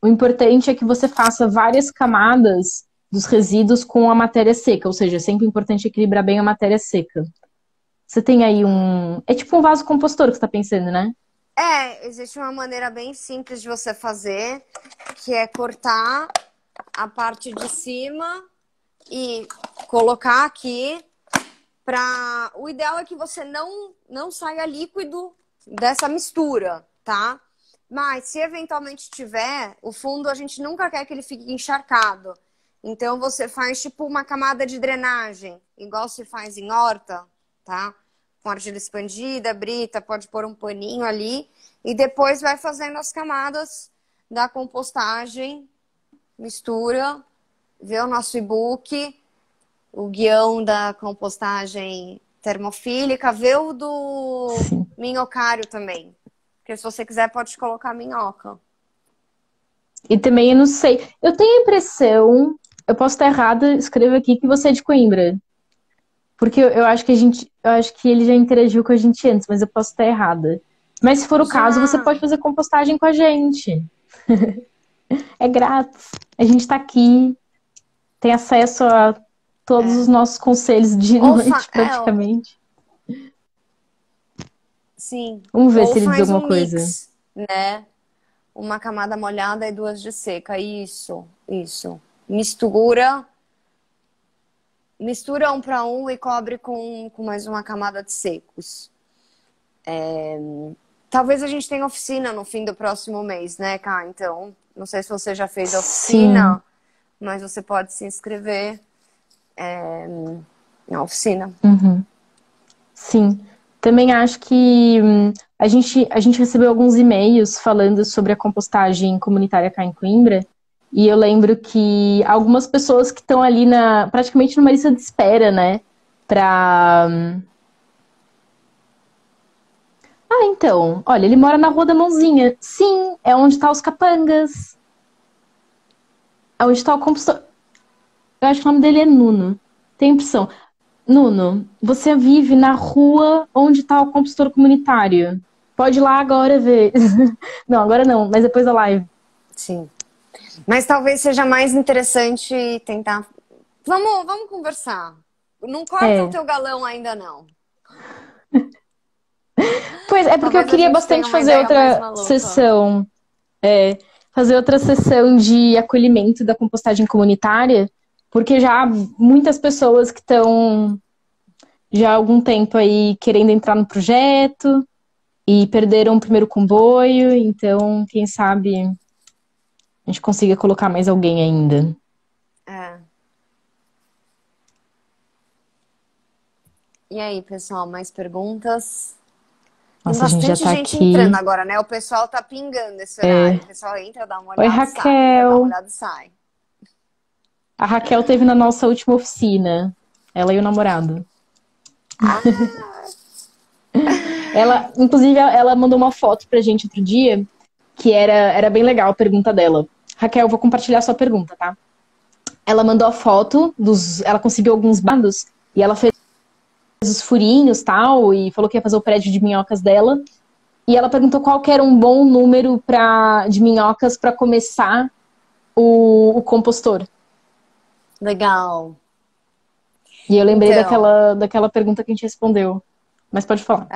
O importante é que você faça várias camadas dos resíduos com a matéria seca, ou seja, é sempre importante equilibrar bem a matéria seca. Você tem aí um... É tipo um vaso compostor que você tá pensando, né? Existe uma maneira bem simples de você fazer, que é cortar a parte de cima e colocar aqui. O ideal é que você não saia líquido dessa mistura, tá? Mas se eventualmente tiver, o fundo a gente nunca quer que ele fique encharcado. Então você faz tipo uma camada de drenagem, igual se faz em horta, tá? Com argila expandida, brita, pode pôr um paninho ali. E depois vai fazendo as camadas da compostagem, mistura, vê o nosso e-book, o guião da compostagem termofílica, vê o do Sim. minhocário também. Porque se você quiser, pode colocar minhoca. E também eu não sei. Eu tenho a impressão, eu posso estar errada, escreva aqui que você é de Coimbra. Porque eu acho que eu acho que ele já interagiu com a gente antes, mas eu posso estar errada. Mas se for o caso, você Já. pode fazer compostagem com a gente. É grátis. A gente tá aqui, tem acesso a todos os nossos conselhos de Ou noite, praticamente. sim. Vamos ver Ou se ele diz faz alguma um coisa. mix, né? Uma camada molhada e duas de seca. Isso, isso. Mistura um para um e cobre com mais uma camada de secos. Talvez a gente tenha oficina no fim do próximo mês, né, Cá? Então, não sei se você já fez a Sim. oficina, mas você pode se inscrever na oficina. Sim. Também acho que a gente recebeu alguns e-mails falando sobre a compostagem comunitária cá em Coimbra. E eu lembro que algumas pessoas que estão ali praticamente numa lista de espera, né? Pra. Ah, então, olha, ele mora na Rua da Mãozinha. Sim, é onde tá os capangas. É onde tá o compostor. Eu acho que o nome dele é Nuno. Tem impressão. Nuno, você vive na rua onde tá o compostor comunitário. Pode ir lá agora ver. Não, agora não, mas depois da live. Sim. Mas talvez seja mais interessante tentar. Vamos conversar. Não corta o É. teu galão ainda, não. Pois é porque eu Talvez a queria gente tenha bastante uma fazer ideia mais outra maluca. sessão. Fazer outra sessão de acolhimento da compostagem comunitária, porque já há muitas pessoas que estão já há algum tempo aí querendo entrar no projeto e perderam o primeiro comboio, então quem sabe a gente consiga colocar mais alguém ainda. É. E aí, pessoal, mais perguntas? Tem Nossa, a gente já bastante tá gente entrando aqui. agora, né? O pessoal tá pingando esse horário. O pessoal entra, dá uma Oi, olhada e sai. Entra, dá uma Raquel. olhada e sai. A Raquel teve na nossa última oficina. Ela e o namorado. Ela, inclusive, ela mandou uma foto pra gente outro dia, que era bem legal a pergunta dela. Raquel, eu vou compartilhar sua pergunta, tá? Ela mandou a foto ela conseguiu alguns bandos e ela fez os furinhos, tal, e falou que ia fazer o prédio de minhocas dela. E ela perguntou qual que era um bom número de minhocas para começar o compostor. Legal. E eu lembrei Então, daquela pergunta que a gente respondeu. Mas pode falar.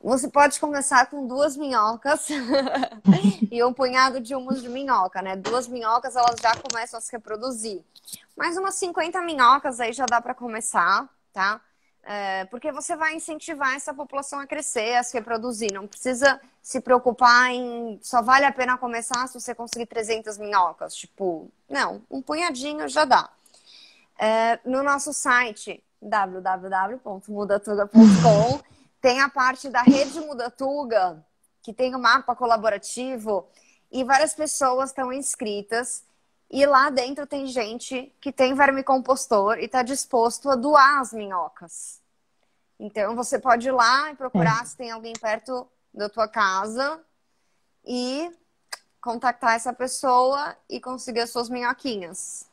você pode começar com 2 minhocas e um punhado de humus de minhoca, né? 2 minhocas, elas já começam a se reproduzir. Mais umas 50 minhocas aí já dá para começar, tá? Porque você vai incentivar essa população a crescer, a se reproduzir. Não precisa se preocupar em... Só vale a pena começar se você conseguir 300 minhocas. Tipo, não, um punhadinho já dá. No nosso site, www.mudatuga.com, tem a parte da Rede Mudatuga, que tem o mapa colaborativo, e várias pessoas estão inscritas. E lá dentro tem gente que tem vermicompostor e está disposto a doar as minhocas. Então você pode ir lá e procurar se tem alguém perto da tua casa e contactar essa pessoa e conseguir as suas minhoquinhas.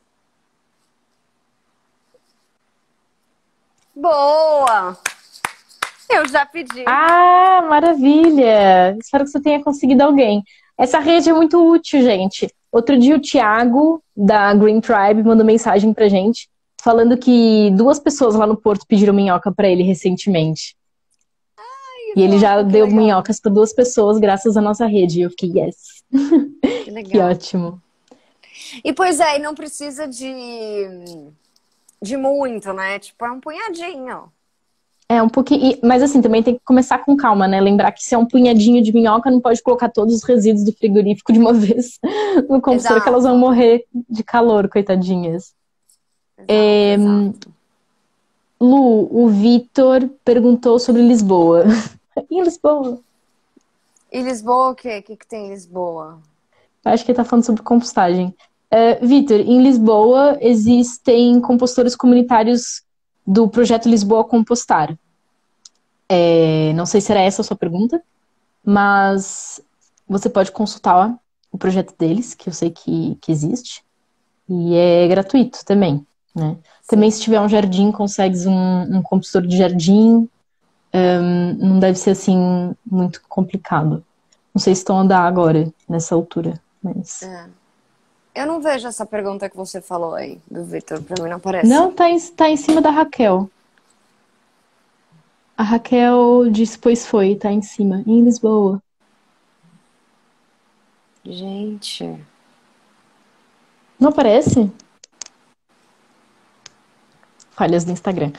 Boa! Eu já pedi. Ah, maravilha! Espero que você tenha conseguido alguém. Essa rede é muito útil, gente. Outro dia o Thiago, da Green Tribe, mandou mensagem pra gente falando que 2 pessoas lá no Porto pediram minhoca pra ele recentemente. E ele já Que deu legal, minhocas pra 2 pessoas graças à nossa rede. E eu fiquei, yes, que que legal. ótimo. E pois é, e não precisa de muito, né? Tipo, é um punhadinho. É um pouquinho, mas assim, também tem que começar com calma, né? Lembrar que se é um punhadinho de minhoca, não pode colocar todos os resíduos do frigorífico de uma vez no compostor, que elas vão Exato, morrer de calor, coitadinhas. exato, exato. Lu, o Vitor perguntou sobre Lisboa. Em Lisboa? E Lisboa, o quê? O que tem em Lisboa? Acho que ele tá falando sobre compostagem. Vitor, em Lisboa existem compostores comunitários do projeto Lisboa Compostar. Não sei se era essa a sua pergunta, mas você pode consultar o projeto deles, que eu sei que existe, e é gratuito também, né? Também, Sim. se tiver um jardim, consegues um compostor de jardim, não deve ser assim muito complicado. Não sei se estão a andar agora, nessa altura, mas. É. Eu não vejo essa pergunta que você falou aí, do Victor. Pra mim não aparece. Não, tá em cima da Raquel. A Raquel disse, pois foi, tá em cima, em Lisboa. Gente. Não aparece? Falhas do Instagram.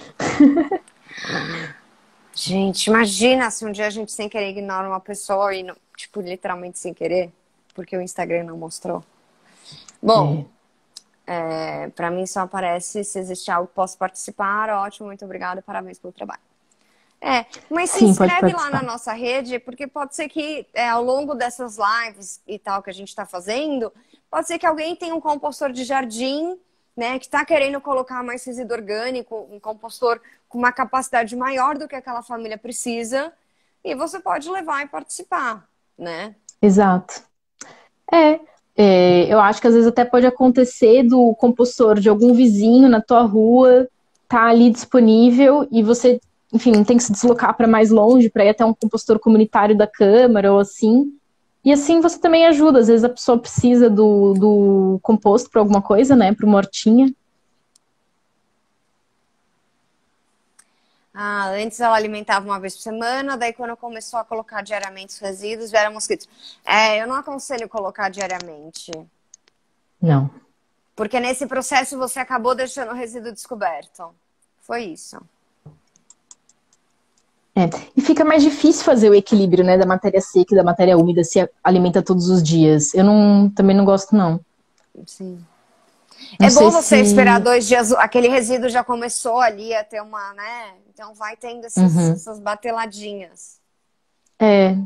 Gente, imagina se um dia a gente sem querer ignora uma pessoa e, tipo, literalmente sem querer, porque o Instagram não mostrou. Bom, É. pra mim só aparece se existe algo que posso participar. Ótimo, muito obrigada, parabéns pelo trabalho. Mas se Sim, pode inscreve lá na participar. nossa rede, porque pode ser que ao longo dessas lives e tal que a gente está fazendo, pode ser que alguém tenha um compostor de jardim, né, que está querendo colocar mais resíduo orgânico, um compostor com uma capacidade maior do que aquela família precisa, e você pode levar e participar, né? Exato. É, eu acho que às vezes até pode acontecer do compostor de algum vizinho na tua rua tá ali disponível e você, enfim, não tem que se deslocar para mais longe para ir até um compostor comunitário da Câmara ou assim. E assim você também ajuda. Às vezes a pessoa precisa do composto para alguma coisa, né? Para uma hortinha. Ah, antes ela alimentava uma vez por semana, daí quando começou a colocar diariamente os resíduos, vieram mosquitos. Eu não aconselho colocar diariamente. Não. Porque nesse processo você acabou deixando o resíduo descoberto. Foi isso. É. E fica mais difícil fazer o equilíbrio, né, da matéria seca e da matéria úmida se alimenta todos os dias. Eu também não gosto, não. Sim. Não É sei bom você esperar se. 2 dias, aquele resíduo já começou ali a ter uma, né? Então vai tendo Uhum. essas bateladinhas. É.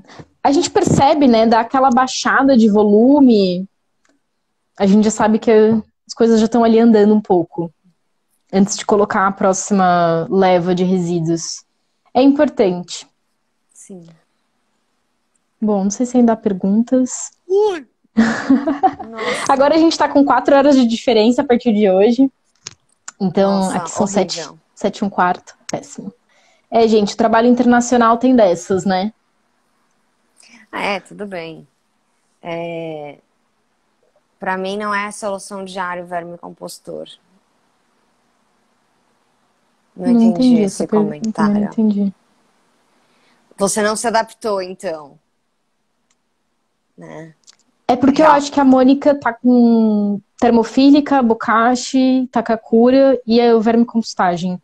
A gente percebe, né, dá aquela baixada de volume, a gente já sabe que as coisas já estão ali andando um pouco, antes de colocar a próxima leva de resíduos. É importante. Sim. Bom, não sei se ainda há perguntas. Nossa. Agora a gente tá com 4 horas de diferença a partir de hoje. Então, Nossa, aqui são sete, horrível. 7 e um quarto. Péssimo. Gente, o trabalho internacional tem dessas, né? Tudo bem. Para mim não é a solução diário vermicompostor. Não Não entendi entendi essa esse pergunta, também não comentário. entendi. Você não se adaptou, então, né? É porque eu Real. acho que a Mônica tá com termofílica, bokashi, takakura e a vermicompostagem.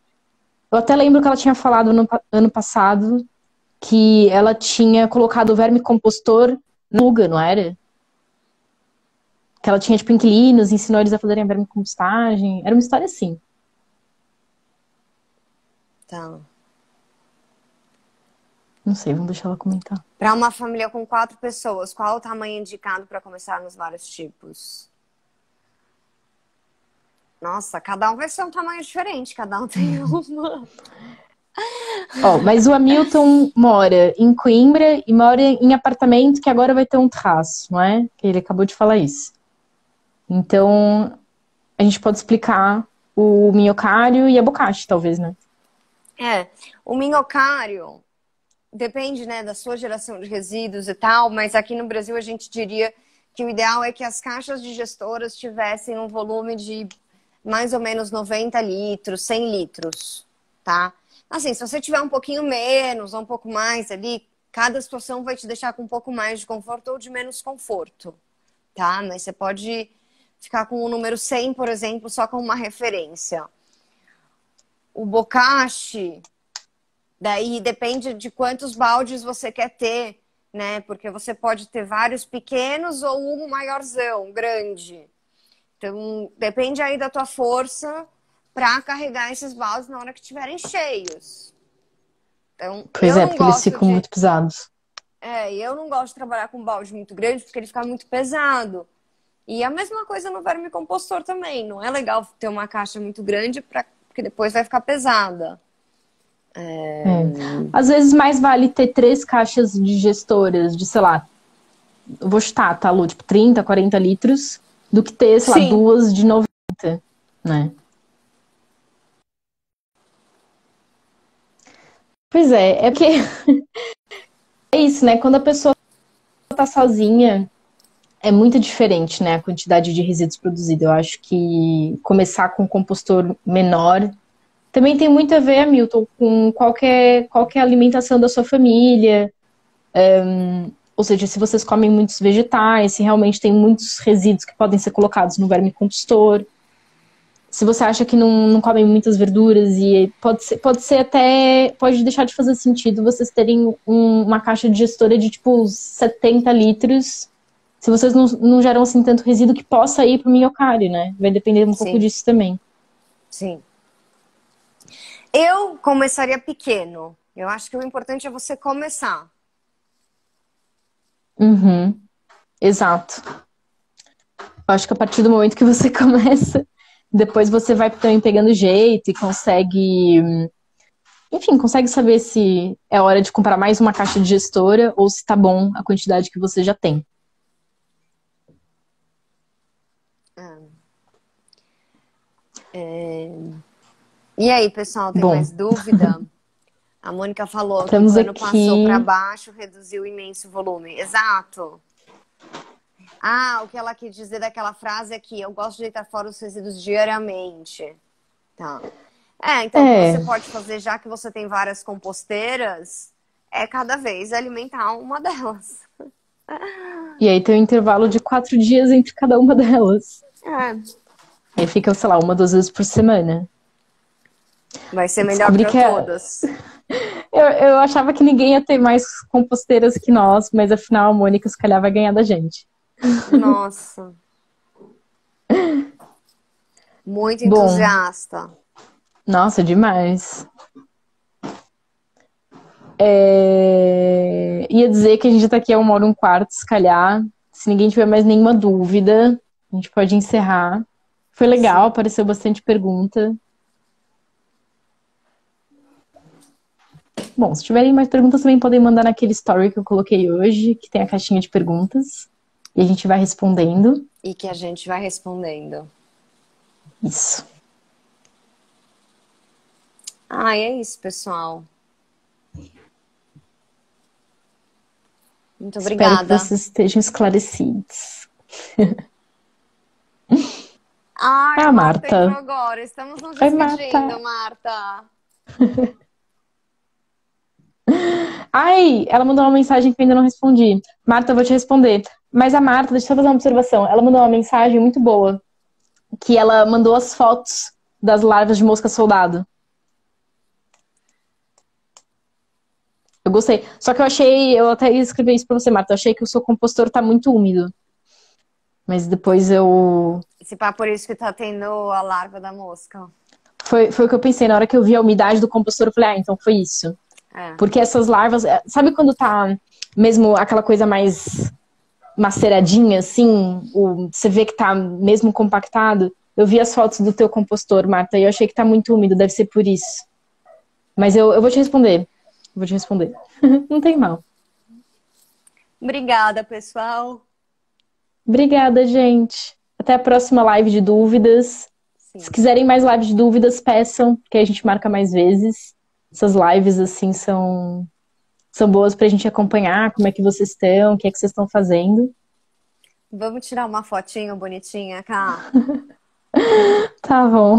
Eu até lembro que ela tinha falado no ano passado que ela tinha colocado o vermicompostor no Luga, não era? Que ela tinha, tipo, inquilinos, ensinou eles a fazerem a vermicompostagem. Era uma história assim. Tá. Não sei, vamos deixar ela comentar. Para uma família com 4 pessoas, qual o tamanho indicado para começar nos vários tipos? Nossa, cada um vai ser um tamanho diferente, cada um tem uma. Ó, mas o Hamilton mora em Coimbra e mora em apartamento que agora vai ter um terraço, não é? Que ele acabou de falar isso. Então, a gente pode explicar o minhocário e a bocashi, talvez, né? O minhocário depende, né, da sua geração de resíduos e tal, mas aqui no Brasil a gente diria que o ideal é que as caixas digestoras tivessem um volume de mais ou menos 90 litros, 100 litros, tá? Assim, se você tiver um pouquinho menos ou um pouco mais ali, cada situação vai te deixar com um pouco mais de conforto ou de menos conforto, tá? Mas você pode ficar com o número 100, por exemplo, só como uma referência. O bocashi, daí depende de quantos baldes você quer ter, né? Porque você pode ter vários pequenos ou um maiorzão, grande. Então, depende aí da tua força para carregar esses baldes na hora que estiverem cheios. Então, Pois eu é, não porque eles gosto ficam de... muito pesados. eu não gosto de trabalhar com balde muito grande porque ele fica muito pesado. E a mesma coisa no vermicompostor também. Não é legal ter uma caixa muito grande porque depois vai ficar pesada. É. Às vezes mais vale ter 3 caixas digestoras de, sei lá, eu vou chutar, tá, Lu? Tipo, 30, 40 litros, do que ter, sei lá, Sim, duas de 90, né? Pois é porque é isso, né? Quando a pessoa tá sozinha, é muito diferente, né? A quantidade de resíduos produzidos. Eu acho que começar com um compostor menor também tem muito a ver, Hamilton, com qual que é a alimentação da sua família. Ou seja, se vocês comem muitos vegetais, se realmente tem muitos resíduos que podem ser colocados no vermicompostor. Se você acha que não comem muitas verduras e pode ser até, pode deixar de fazer sentido vocês terem uma caixa digestora de tipo 70 litros, se vocês não geram assim tanto resíduo que possa ir para o minhocário, né? Vai depender um pouco sim, disso também. sim. Eu começaria pequeno. Eu acho que o importante é você começar. Uhum, exato. Eu acho que a partir do momento que você começa, depois você vai também pegando jeito e consegue, enfim, consegue saber se é hora de comprar mais uma caixa digestora ou se tá bom a quantidade que você já tem. E aí, pessoal, tem Bom, mais dúvida? A Mônica falou que o estamos pano passou para aqui. baixo, reduziu o imenso volume. Exato. Ah, o que ela quis dizer daquela frase é que eu gosto de deitar fora os resíduos diariamente. Tá. Então o que você É, pode fazer, já que você tem várias composteiras, é cada vez alimentar uma delas. e aí tem um intervalo de 4 dias entre cada uma delas. É, Aí fica, sei lá, 1, 2 vezes por semana. vai ser melhor Descobri para que todas. eu achava que ninguém ia ter mais composteiras que nós, mas afinal a Mônica se calhar vai ganhar da gente. Nossa, muito Bom, entusiasta. nossa, demais. Ia dizer que a gente tá aqui há 1 hora e 1 quarto, se calhar. Se ninguém tiver mais nenhuma dúvida, a gente pode encerrar. Foi legal, Sim. apareceu bastante pergunta. Bom, se tiverem mais perguntas, também podem mandar naquele story que eu coloquei hoje, que tem a caixinha de perguntas. E a gente vai respondendo. E que a gente vai respondendo. Isso. É isso, pessoal. Muito Espero que obrigada. vocês estejam esclarecidos. Ai, a Ah, Marta entrou Marta. agora. Estamos nos Oi, despedindo, Marta. Marta. Ai, ela mandou uma mensagem que eu ainda não respondi. Marta, eu vou te responder. Mas a Marta, deixa eu só fazer uma observação. Ela mandou uma mensagem muito boa, que ela mandou as fotos das larvas de mosca soldado. Eu gostei. Só que eu até ia escrever isso pra você, Marta. Eu achei que o seu compostor tá muito úmido. Mas depois eu. Esse papo por isso que tá tendo a larva da mosca. Foi o que eu pensei. Na hora que eu vi a umidade do compostor, eu falei, então foi isso. É. Porque essas larvas. Sabe quando tá mesmo aquela coisa mais maceradinha, assim? Você vê que tá mesmo compactado? Eu vi as fotos do teu compostor, Marta, e eu achei que tá muito úmido, deve ser por isso. Mas eu vou te responder. Vou te responder. Não tem mal. Obrigada, pessoal. Obrigada, gente. Até a próxima live de dúvidas. Se Sim. quiserem mais lives de dúvidas, peçam, que a gente marca mais vezes. Essas lives, assim, são boas pra gente acompanhar como é que vocês estão, o que é que vocês estão fazendo. Vamos tirar uma fotinho bonitinha, cá? Tá bom.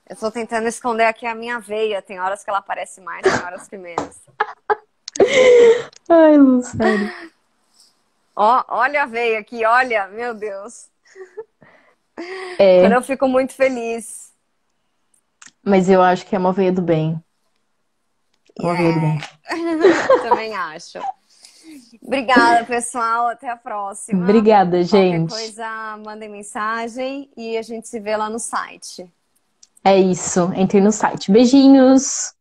Eu tô tentando esconder aqui a minha veia. Tem horas que ela aparece mais, tem horas que menos. Ai, Lu, sério. Ó, olha a veia aqui, olha, meu Deus. Quando É, eu fico muito feliz. mas eu acho que é uma veia do bem. É uma veia do bem. Também acho. Obrigada, pessoal. Até a próxima. Obrigada, Qualquer gente. coisa, mandem mensagem e a gente se vê lá no site. É isso. Entre no site. Beijinhos.